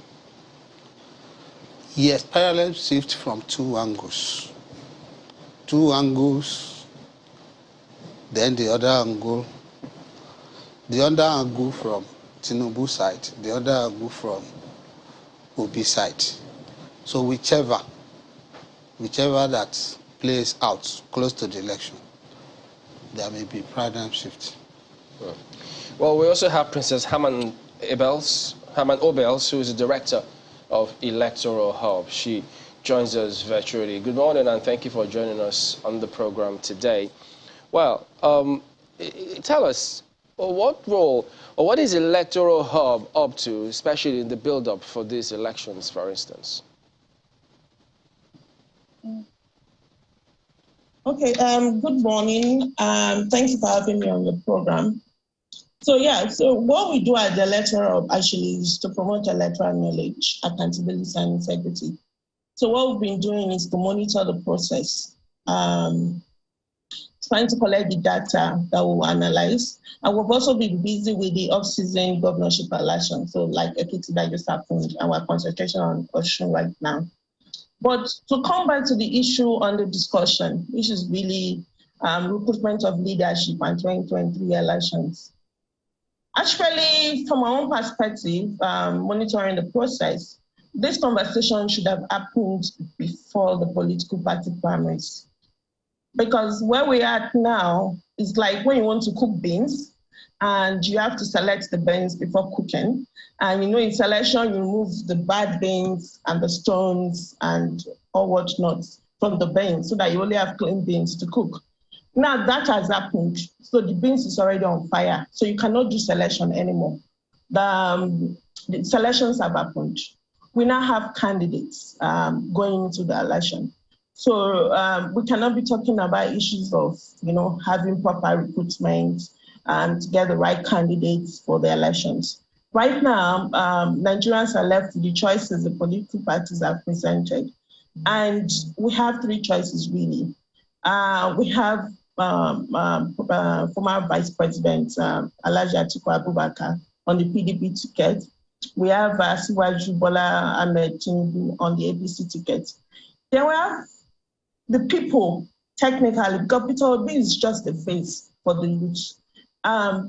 Yes, paradigm shift from two angles. Two angles, then the other angle. The other angle from Tinubu side, the other angle from Obi side. So whichever that plays out close to the election, there may be paradigm shift. Well, we also have Princess Haman Obels, who is the director of Electoral Hub. She joins us virtually. Good morning, and thank you for joining us on the program today. Well, tell us, what role or what is Electoral Hub up to, especially in the build-up for these elections, for instance? Okay, good morning. Thank you for having me on the program. So what we do at the Electoral actually is to promote electoral knowledge, accountability, and integrity. So what we've been doing is to monitor the process, trying to collect the data that we'll analyze. And we've also been busy with the off-season governorship election. So like Ekiti that just happened, and we're concentrating on Osun right now. But to come back to the issue on the discussion, which is really recruitment of leadership and 2023 elections. Actually, from our own perspective, monitoring the process, this conversation should have happened before the political party primaries. Because where we are at now is like when you want to cook beans and you have to select the beans before cooking. And in selection, you remove the bad beans and the stones and all whatnot from the beans so that you only have clean beans to cook. Now that has happened. So the beans is already on fire. So you cannot do selection anymore. The selections have happened. We now have candidates going into the election. So we cannot be talking about issues of, having proper recruitment and to get the right candidates for the elections. Right now, Nigerians are left with the choices the political parties have presented. And we have three choices, really. We have former Vice President Alhaji Atiku Abubakar on the PDP ticket. We have Asiwaju Bola Ahmed Tinubu on the APC ticket. Then we have the people, technically, because Peter Obi is just the face for the youth.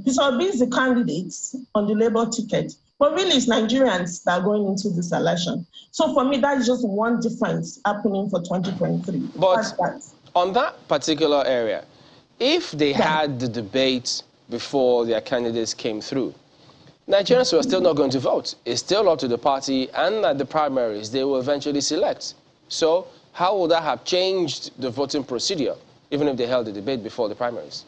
Peter Obi is the candidate on the Labour ticket, but really it's Nigerians that are going into this election. So for me, that's just one difference happening for 2023. But on that particular area, if they had the debate before their candidates came through, Nigerians were still not going to vote. It's still up to the party, and at the primaries, they will eventually select. So how would that have changed the voting procedure, even if they held the debate before the primaries?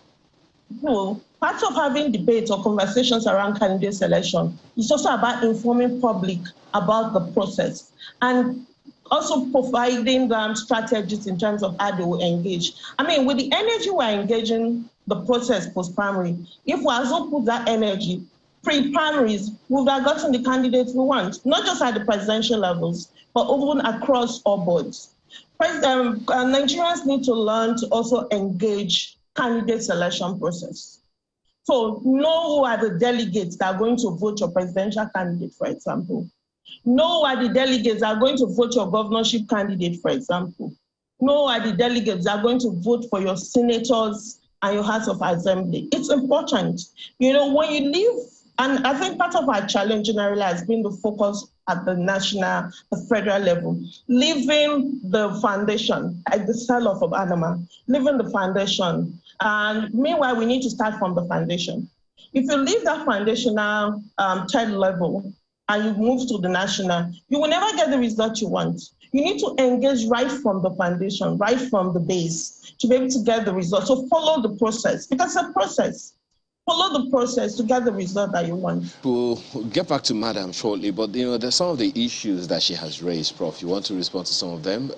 No, part of having debates or conversations around candidate selection is also about informing public about the process and also providing them strategies in terms of how they will engage. I mean, with the energy we're engaging the process post-primary, if we also put that energy pre-primaries, we would have gotten the candidates we want, not just at the presidential levels, but even across all boards. Nigerians need to learn to also engage candidate selection process. So know who are the delegates that are going to vote your presidential candidate, for example. Know who are the delegates that are going to vote your governorship candidate, for example. Know who are the delegates that are going to vote for your senators and your House of Assembly. It's important. When you leave, and I think part of our challenge generally has been the focus at the national, the federal level, leaving the foundation, like the cell of Adama, leaving the foundation. And meanwhile, we need to start from the foundation. If you leave that foundational third level and you move to the national, you will never get the result you want. You need to engage right from the foundation, right from the base, to be able to get the result. So follow the process, because it's a process. Follow the process to get the result that you want. We'll get back to Madam shortly, but there's some of the issues that she has raised, Prof. You want to respond to some of them,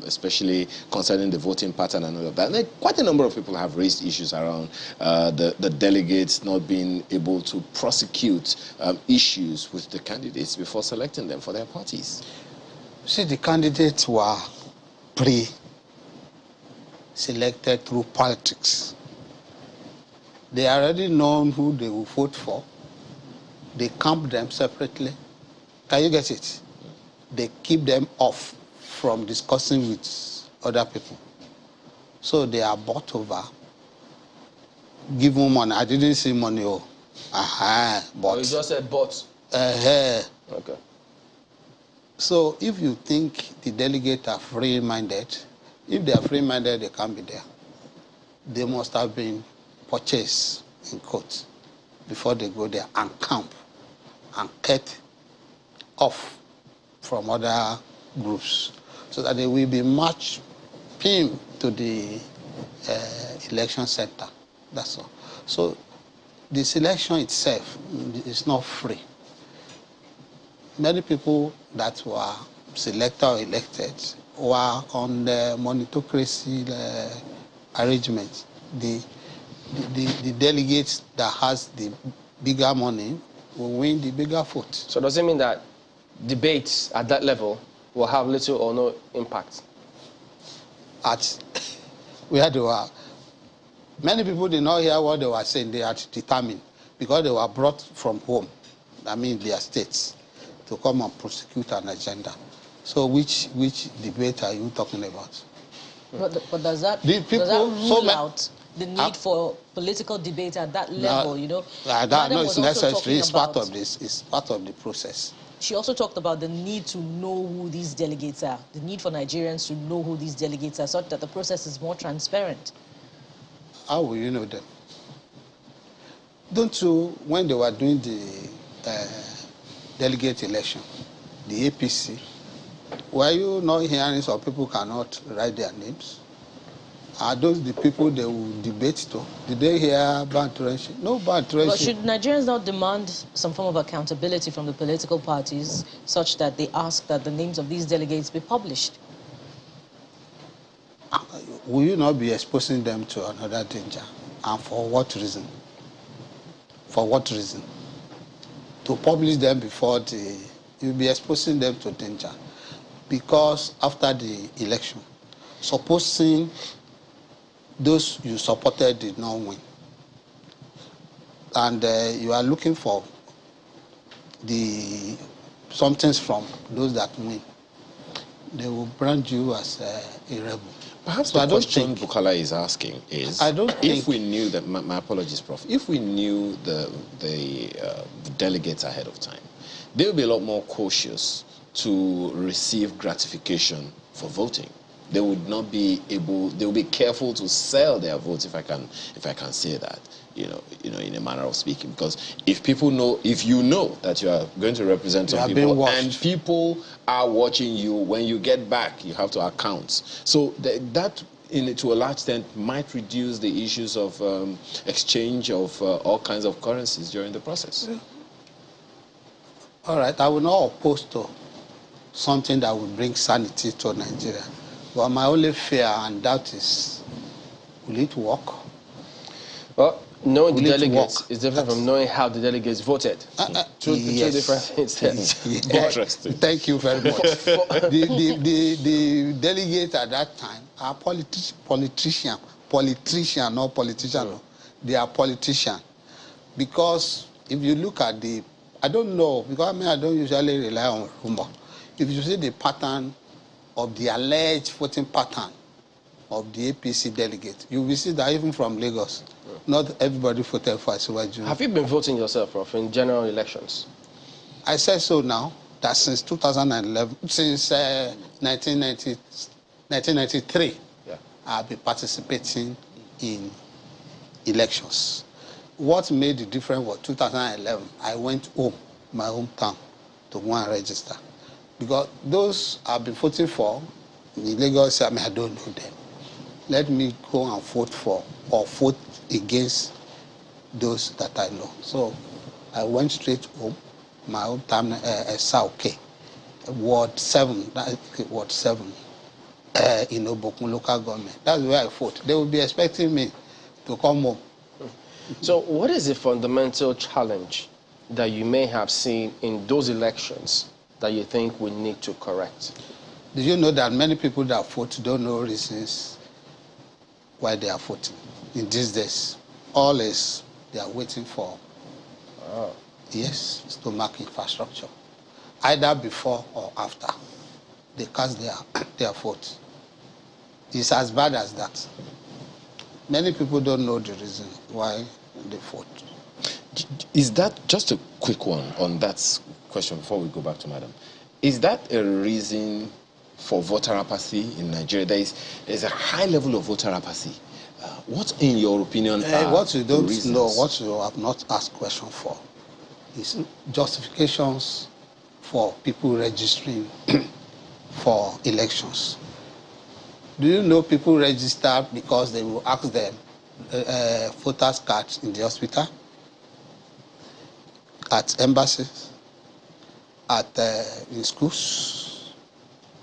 especially concerning the voting pattern and all of that. And quite a number of people have raised issues around the delegates not being able to prosecute issues with the candidates before selecting them for their parties. See, the candidates were pre-selected through politics. They already know who they will vote for. They camp them separately. Can you get it? They keep them off from discussing with other people. So they are bought over, give them money. I didn't see money. But. You just said bought. Okay. So if you think the delegates are free-minded, if they are free-minded, they can't be there. They must have been purchased in court before they go there and camp and cut off from other groups so that they will be matched pinned to the election center. That's all. So the selection itself is not free. Many people that were selected or elected were on the monetocracy arrangement. The delegates that has the bigger money will win the bigger vote. So does it mean that debates at that level will have little or no impact? At where they were, many people did not hear what they were saying. They had determined because they were brought from home, I mean their states, to come and prosecute an agenda. So which debate are you talking about? But does that rule out the need for political debate at that level? You know, no, it's necessary. It's part of this. It's part of the process. She also talked about the need to know who these delegates are, the need for Nigerians to know who these delegates are, so that the process is more transparent. How will you know them? Don't you, when they were doing the delegate election, the APC, were you not hearing some people cannot write their names? Are those the people they will debate to? Did they hear banteration? No banteration. But should Nigerians now demand some form of accountability from the political parties such that they ask that the names of these delegates be published? Will you not be exposing them to another danger? And for what reason? For what reason? To publish them before you'll be exposing them to danger. Because after the election, supposing those you supported did not win, and you are looking for something from those that win, they will brand you as a rebel. Perhaps the question Bukola is asking is, if we knew that, my apologies, Prof, if we knew the delegates ahead of time, they would be a lot more cautious to receive gratification for voting. They would not be able, they will be careful to sell their votes, if I can say that, you know, in a manner of speaking. Because if people know, if you know that you are going to represent some people and people are watching you, when you get back, you have to account. So that to a large extent might reduce the issues of exchange of all kinds of currencies during the process. Yeah. All right, I will not oppose to something that will bring sanity to Nigeria. But my only fear and doubt is, will it work? Well, knowing the delegates is different from knowing how the delegates voted. Two different things there. Interesting. Thank you very much. the delegates at that time are politicians, not politicians. No. They are politicians. Because if you look at I don't know, because I don't usually rely on rumor. If you see the pattern of the alleged voting pattern of the APC delegate, you will see that even from Lagos, not everybody voted for Asiwaju. Have you been voting yourself, Prof, in general elections? I said so now, that since 2011, since 1993, I've been participating in elections. What made the difference was 2011, I went home, my hometown, to go and register. Because those I've been voting for, in Lagos, I don't know them. Let me go and vote for or vote against those that I know. So I went straight home, my hometown, Sauke, Ward 7, Ward 7, in Obokun local government. That's where I vote. They will be expecting me to come home. So what is the fundamental challenge that you may have seen in those elections that you think we need to correct? Did you know that many people that vote don't know reasons why they are voting in these days? All is they are waiting for, stomach infrastructure, either before or after they cast their vote. It's as bad as that. Many people don't know the reason why they vote. Is that just a quick one on that question before we go back to Madam? Is that a reason for voter apathy in Nigeria? There's a high level of voter apathy. What, in your opinion, are what you don't reasons? know, what you have not asked question for, is justifications for people registering for elections. Do you know people register because they will ask them voters cards in the hospital, at embassies, in schools,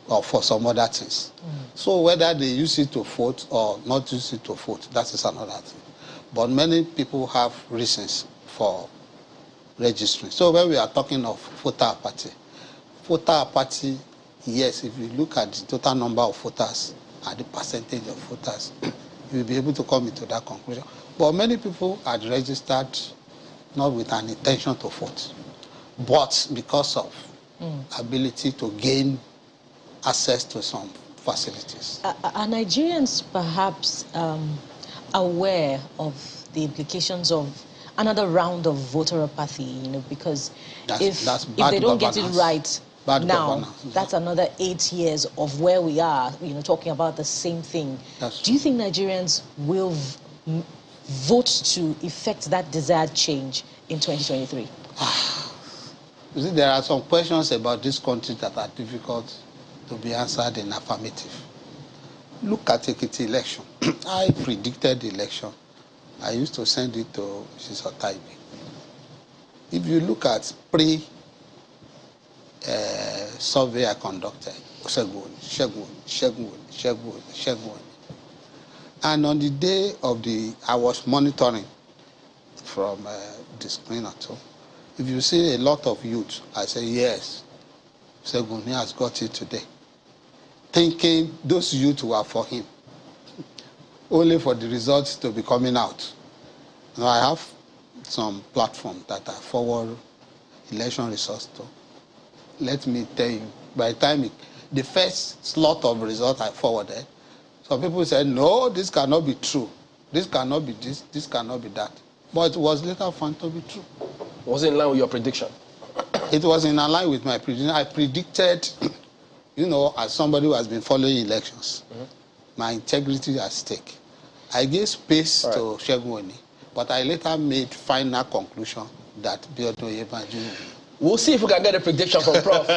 or for some other things? So whether they use it to vote or not use it to vote, that is another thing. But many people have reasons for registering. So when we are talking of voter apathy, yes, if you look at the total number of voters and the percentage of voters, you'll be able to come into that conclusion. But many people had registered not with an intention to vote, but because of ability to gain access to some facilities. Are Nigerians perhaps aware of the implications of another round of voter apathy? You know, because if they don't get it right now, that's another 8 years of where we are. You know, talking about the same thing. Do you think Nigerians will vote to effect that desired change in 2023? You see, there are some questions about this country that are difficult to be answered in affirmative. Look at Ekiti election. I predicted the election. I used to send it to Mrs. Otaibi. If you look at survey I conducted, Shegun. And on the day of I was monitoring from the screen at home. If you see a lot of youth, I say, yes, Shegun has got it today. Thinking those youth were for him, only for the results to be coming out. Now I have some platform that I forward election results to. Let me tell you, by the time the first slot of results I forwarded, some people said, no, this cannot be true. This cannot be this cannot be that. But it was later found to be true. Was it in line with your prediction? It was in line with my prediction. I predicted, you know, as somebody who has been following elections, my integrity at stake. I gave space to Shegun, but I later made final conclusion that Biodun Yebanji will win. We'll see if we can get a prediction from Prof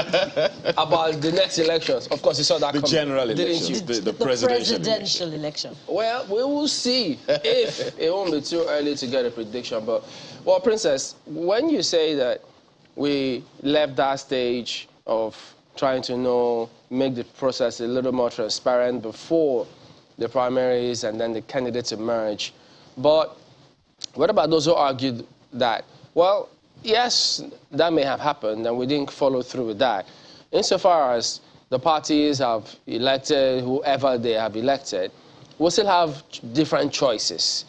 about the next elections. Of course, you saw that the general elections, the presidential election. Well, we will see if it won't be too early to get a prediction. But, well, Princess, when you say that we left that stage of trying to make the process a little more transparent before the primaries and then the candidates emerge, but what about those who argued that, well, yes, that may have happened, and we didn't follow through with that. Insofar as the parties have elected whoever they have elected, we'll still have different choices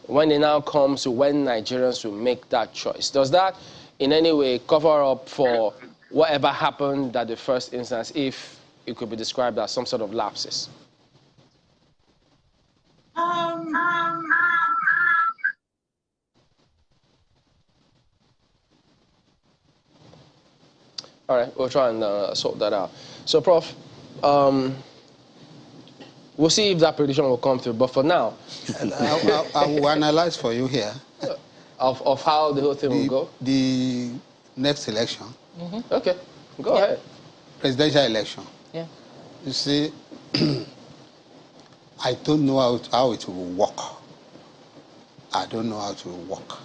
when it now comes to when Nigerians will make that choice. Does that in any way cover up for whatever happened at the first instance, if it could be described as some sort of lapses? All right, we'll try and sort that out. So, Prof, we'll see if that prediction will come through. But for now, I will analyze for you here of how the whole thing will go. The next election. Okay, go ahead. Presidential election. Yeah. You see, I don't know how it will work. I don't know how it will work.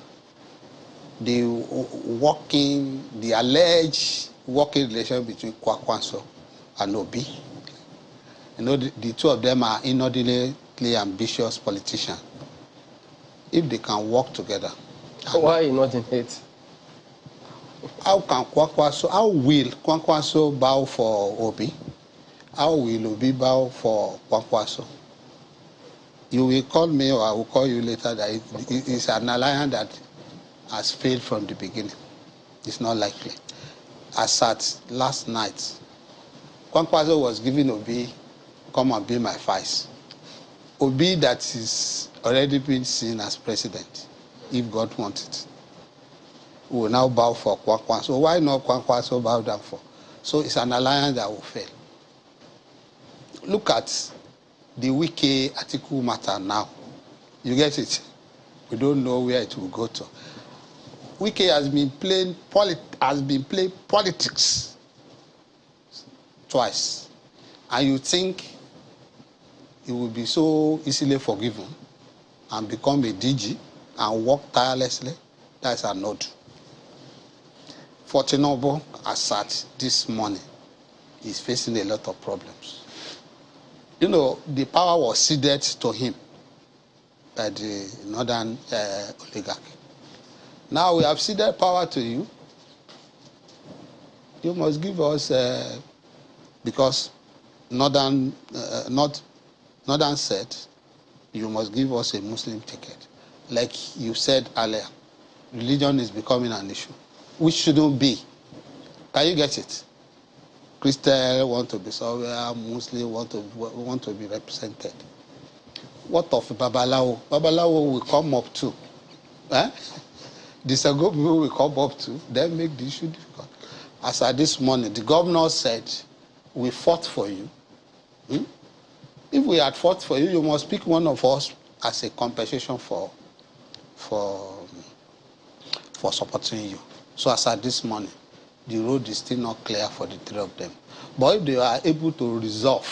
The alleged working relation between Kwakwanso and Obi. You know, the two of them are inordinately ambitious politicians. If they can work together. Why are you not in it? How will Kwakwanso bow for Obi? How will Obi bow for Kwakwanso? You will call me or I will call you later that it's an alliance that has failed from the beginning. It's not likely. As at last night, Kwankwaso was giving Obi, come and be my vice. Obi that is already been seen as president, if God wants it, will now bow for Kwankwaso. Why not Kwankwaso bow down for? So it's an alliance that will fail. Look at the Wike Atiku matter now. You get it? We don't know where it will go to. Wike has been playing politics twice, and you think he will be so easily forgiven and become a DG and work tirelessly? That's a nod. Fortunobo, as at this morning, is facing a lot of problems. You know, the power was ceded to him by the northern oligarch. Now we have ceded power to you. You must give us, because northern said, you must give us a Muslim ticket. Like you said earlier, religion is becoming an issue, which shouldn't be. Can you get it? Christians want to be somewhere, Muslims want to be represented. What of Babalawo? Babalawo will come up too. Eh? The Sego people will come up too. Then make the issue difficult. As at this morning, the governor said, we fought for you. If we had fought for you, you must pick one of us as a compensation for supporting you. So as at this morning, the road is still not clear for the three of them. But if they are able to resolve,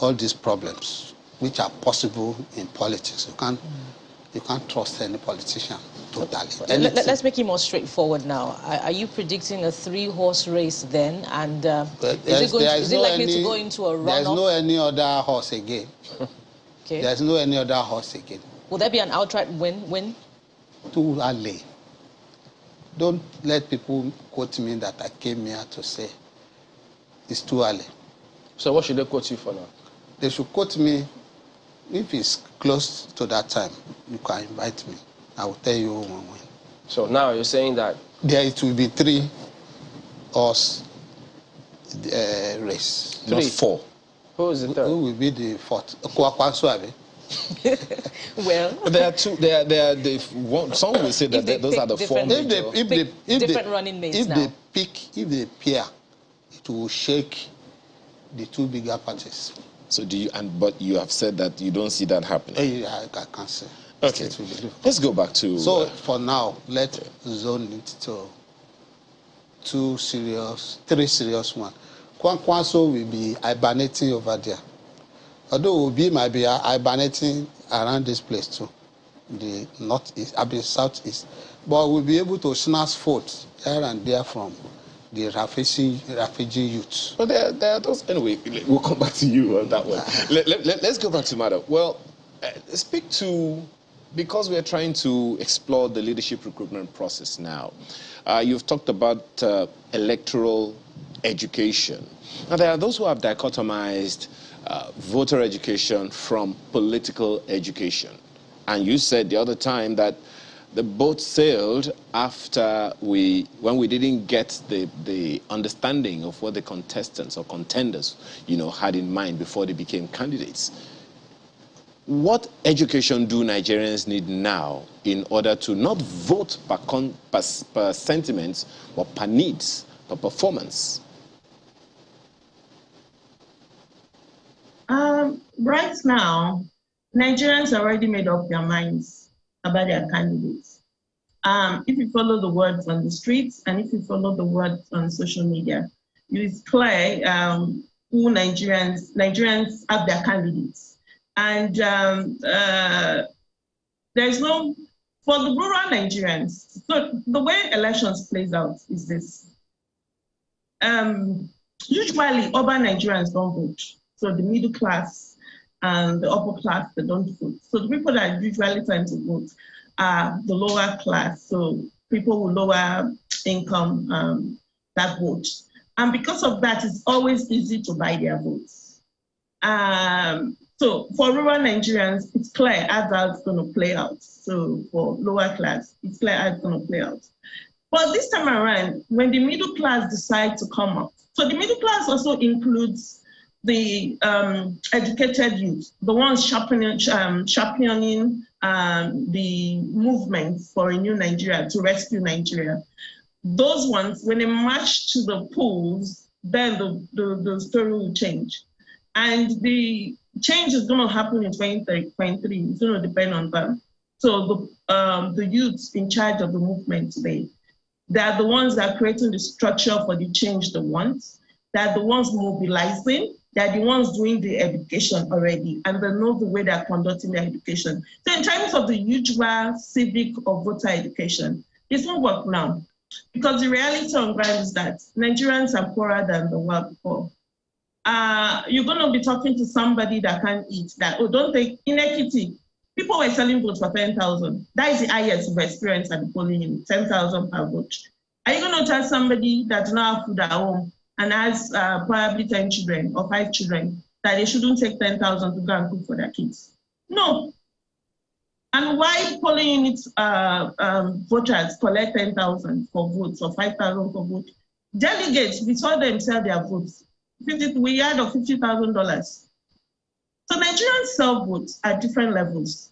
all these problems, which are possible in politics, you can't trust any politician totally. Let's make it more straightforward now. Are you predicting a 3-horse race then? And is it likely to go into a runoff? There's no any other horse again. Okay. There's no any other horse again. Will there be an outright win? Too early. Don't let people quote me that I came here to say it's too early. So what should they quote you for now? They should quote me. If it's close to that time, you can invite me. I will tell you when. So now you're saying that It will be 3-horse race. 3. Not 4. Who is the third? Who will be the 4th? Kwakwanso. Well, There are two. Some will say that those are the 4 major. Different running mates now. If they pair, it will shake the 2 bigger parties. So but you have said that you don't see that happening. I can't say. Okay. Let's go back to. So for now, let's zone it to 3 serious ones. Kwankwaso will be hibernating over there. Although Obi might be hibernating around this place too, the northeast, southeast, but we'll be able to snatch votes here and there from the refugee youths. But there are those. Anyway, we'll come back to you on that one. Let's go back to Mada. Well, speak to, because we're trying to explore the leadership recruitment process now. You've talked about electoral education. Now, there are those who have dichotomized voter education from political education. And you said the other time that the boat sailed after when we didn't get the understanding of what the contestants or contenders, had in mind before they became candidates. What education do Nigerians need now in order to not vote per sentiments, but per needs, per performance? Right now, Nigerians already made up their minds about their candidates. If you follow the words on the streets and if you follow the words on social media, it's clear who Nigerians have their candidates. And there's no, for the rural Nigerians, so the way elections plays out is this. Usually urban Nigerians don't vote. So the middle class and the upper class, they don't vote. So the people that usually tend to vote are the lower class, so people with lower income that vote. And because of that, it's always easy to buy their votes. So for rural Nigerians, it's clear how that's going to play out. So for lower class, it's clear how it's going to play out. But this time around, when the middle class decide to come up, so the middle class also includes the educated youth, the ones championing the movement for a new Nigeria, to rescue Nigeria. those ones, when they march to the polls, then the story will change. And the change is going to happen in 2023. It's going to depend on them. So the youths in charge of the movement today, they are the ones that are creating the structure for the change they want. They are the ones mobilizing. They are the ones doing the education already, and they know the way they are conducting their education. So in terms of the usual civic or voter education, it won't work now. Because the reality on ground is that Nigerians are poorer than the world before. You're going to be talking to somebody that can't eat, that, oh, don't take inequity. People were selling votes for 10,000. That is the highest we've experienced at the polling unit, 10,000 per vote. Are you going to tell somebody that does not have food at home and has probably 10 children or 5 children that they shouldn't take 10,000 to go and cook for their kids? No. And why polling units voters collect 10,000 for votes or 5,000 for votes? Delegates, we saw them sell their votes. We had of $50,000. So Nigerians sell votes at different levels,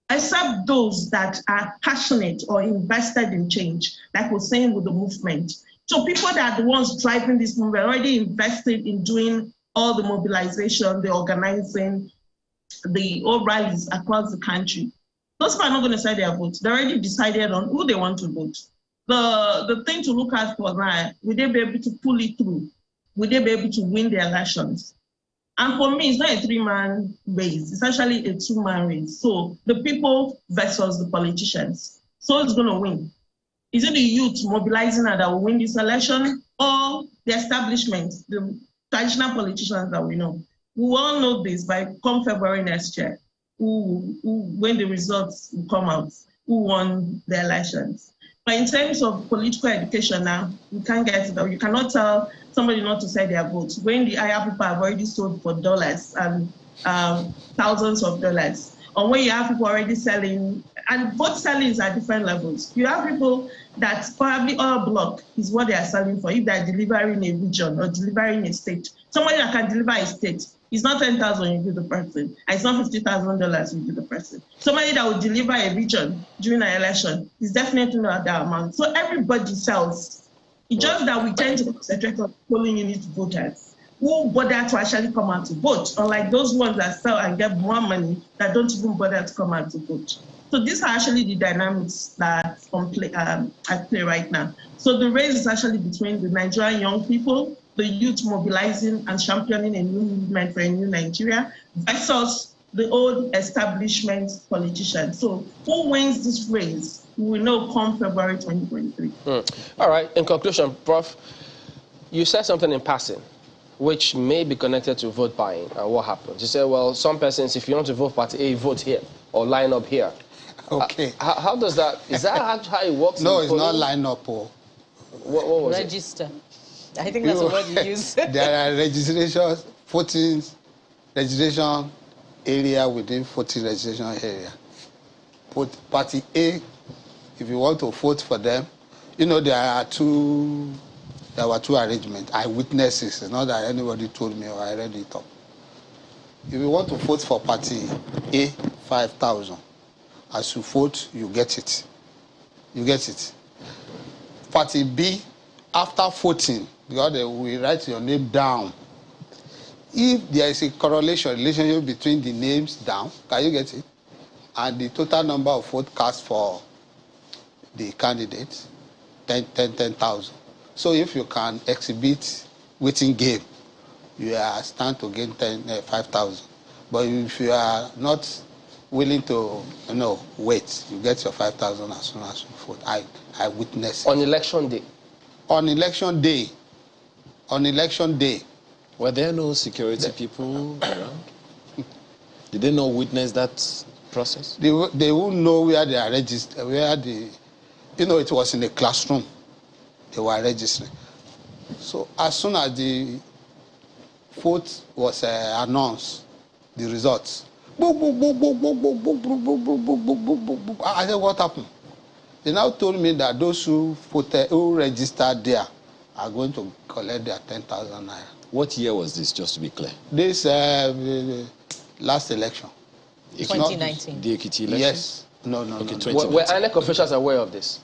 except those that are passionate or invested in change, like we're saying with the movement. So people that are the ones driving this movement already invested in doing all the mobilization, the organizing, the all rallies across the country. Those people are not going to sell their votes. They already decided on who they want to vote. The thing to look at for now, will they be able to pull it through? Will they be able to win the elections? And for me, it's not a 3-man race. It's actually a 2-man race. So the people versus the politicians. So it's going to win. Is it the youth mobilizing that will win this election, or the establishment, the traditional politicians that we know? We all know this by come February next year, when the results will come out, who won the elections. But in terms of political education now, you can't get it. You cannot tell somebody not to sell their votes when the higher people have already sold for dollars and thousands of dollars. Or when you have people already selling, and both sellings are different levels. You have people that probably all block is what they are selling for if they're delivering a region or delivering a state. Somebody that can deliver a state, it's not 10,000 you give the person, and it's not $50,000 you give the person. Somebody that will deliver a region during an election is definitely not that amount. So everybody sells. It's just that we tend to concentrate on polling unit voters who bother to actually come out to vote, unlike those ones that sell and get more money that don't even bother to come out to vote. So these are actually the dynamics that are at play right now. So the race is actually between the Nigerian young people, the youth mobilizing and championing a new movement for a new Nigeria, versus the old establishment politicians. So who wins this race, we will know come February 2023. All right, in conclusion, Prof, you said something in passing, which may be connected to vote buying and what happens. You said, well, some persons, if you want to vote party A, vote here or line up here. Okay. How does that, is that how it works? No, it's not line up. What was Register. I think that's the word you use. There are registrations, voting registration area within voting registration area. Put party A, if you want to vote for them, you know, there were two arrangements. Eyewitnesses. It's not that anybody told me or I read it up. If you want to vote for party A, 5,000. As you vote, you get it. You get it. Party B, after voting, because we write your name down. If there is a relationship between the names down, can you get it? And the total number of votes cast for the candidates, 10,000. So if you can exhibit waiting game, you are stand to gain 5,000. But if you are not willing to, wait, you get your 5,000 as soon as you vote. I witness it. On election day? On election day. On election day. Were there no security people around? Did they not witness that process? They won't know where they are registered, it was in a classroom. They were registering. So as soon as the vote was announced, the results, I said, what happened? They now told me that those who registered there are going to collect their 10,000 naira. What year was this, just to be clear? This last election. 2019. The Ekiti election? Yes. No. Okay, no. Were INEC officials aware of this?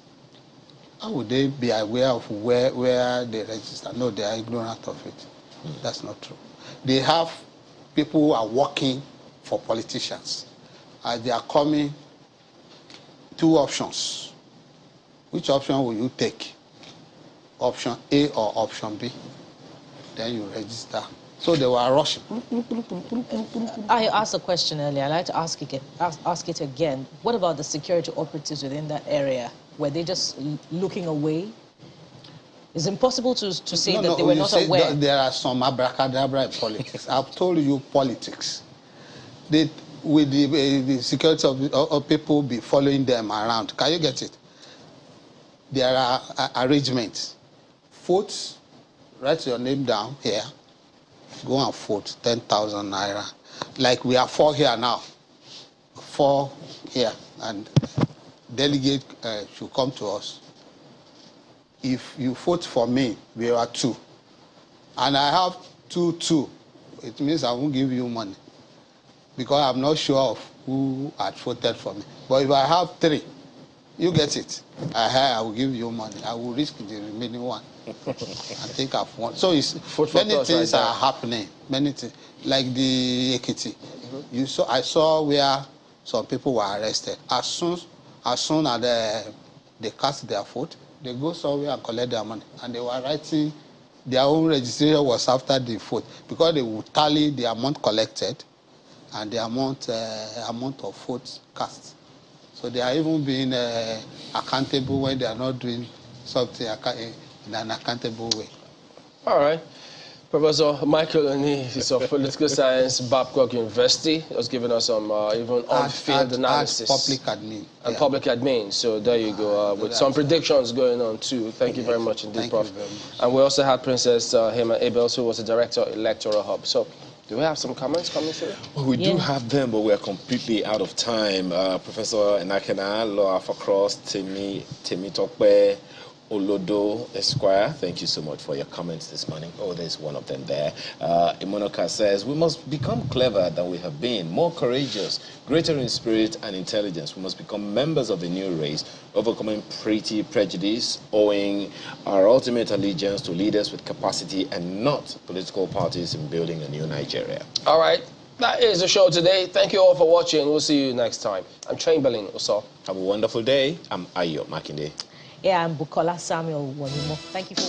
How would they be aware of where they register? No, they are ignorant of it. That's not true. They have people who are working for politicians. As they are coming, two options. Which option will you take? Option A or option B? Then you register. So they were rushing. I asked a question earlier. I'd like to ask it again. What about the security operatives within that area? Were they just looking away? It's impossible to say that they were not aware. There are some abracadabra in politics. I've told you politics. With the security of people be following them around. Can you get it? There are arrangements. Vote, write your name down here. Go and vote, 10,000 naira. Like we are 4 here now. 4 here. And delegate should come to us. If you vote for me, we are 2. And I have 2. It means I won't give you money. Because I'm not sure of who had voted for me. But if I have 3, you get it. I will give you money. I will risk the remaining one. I think I've won. So many things are happening. Many things. Like the Ekiti. I saw where some people were arrested. As soon as they cast their vote, they go somewhere and collect their money. And they were writing, their own registration was after the vote. Because they would tally the amount collected and the amount of votes cast. So they are even being accountable when they are not doing something in an accountable way. All right. Professor Michael Oni is of political science, Babcock University. He was giving us some even on-field analysis. Public admin. And public admin. So there you go, with some predictions going on too. Thank you very much indeed, Prof. And we also had Princess Hema Abels, who was the director of Electoral Hub. So do we have some comments coming through? Well, we do have them, but we are completely out of time. Professor Enakena, Law Afacross, Temi Tokwe, Olodo Esquire, thank you so much for your comments this morning. Oh, there's one of them there. Imonoka says, we must become clever than we have been, more courageous, greater in spirit and intelligence. We must become members of a new race, overcoming petty prejudice, owing our ultimate allegiance to leaders with capacity and not political parties in building a new Nigeria. All right. That is the show today. Thank you all for watching. We'll see you next time. I'm Chamberlain Oso. Have a wonderful day. I'm Ayo Makinde. Yeah, I'm Bukola Samuel Wanimo. Thank you for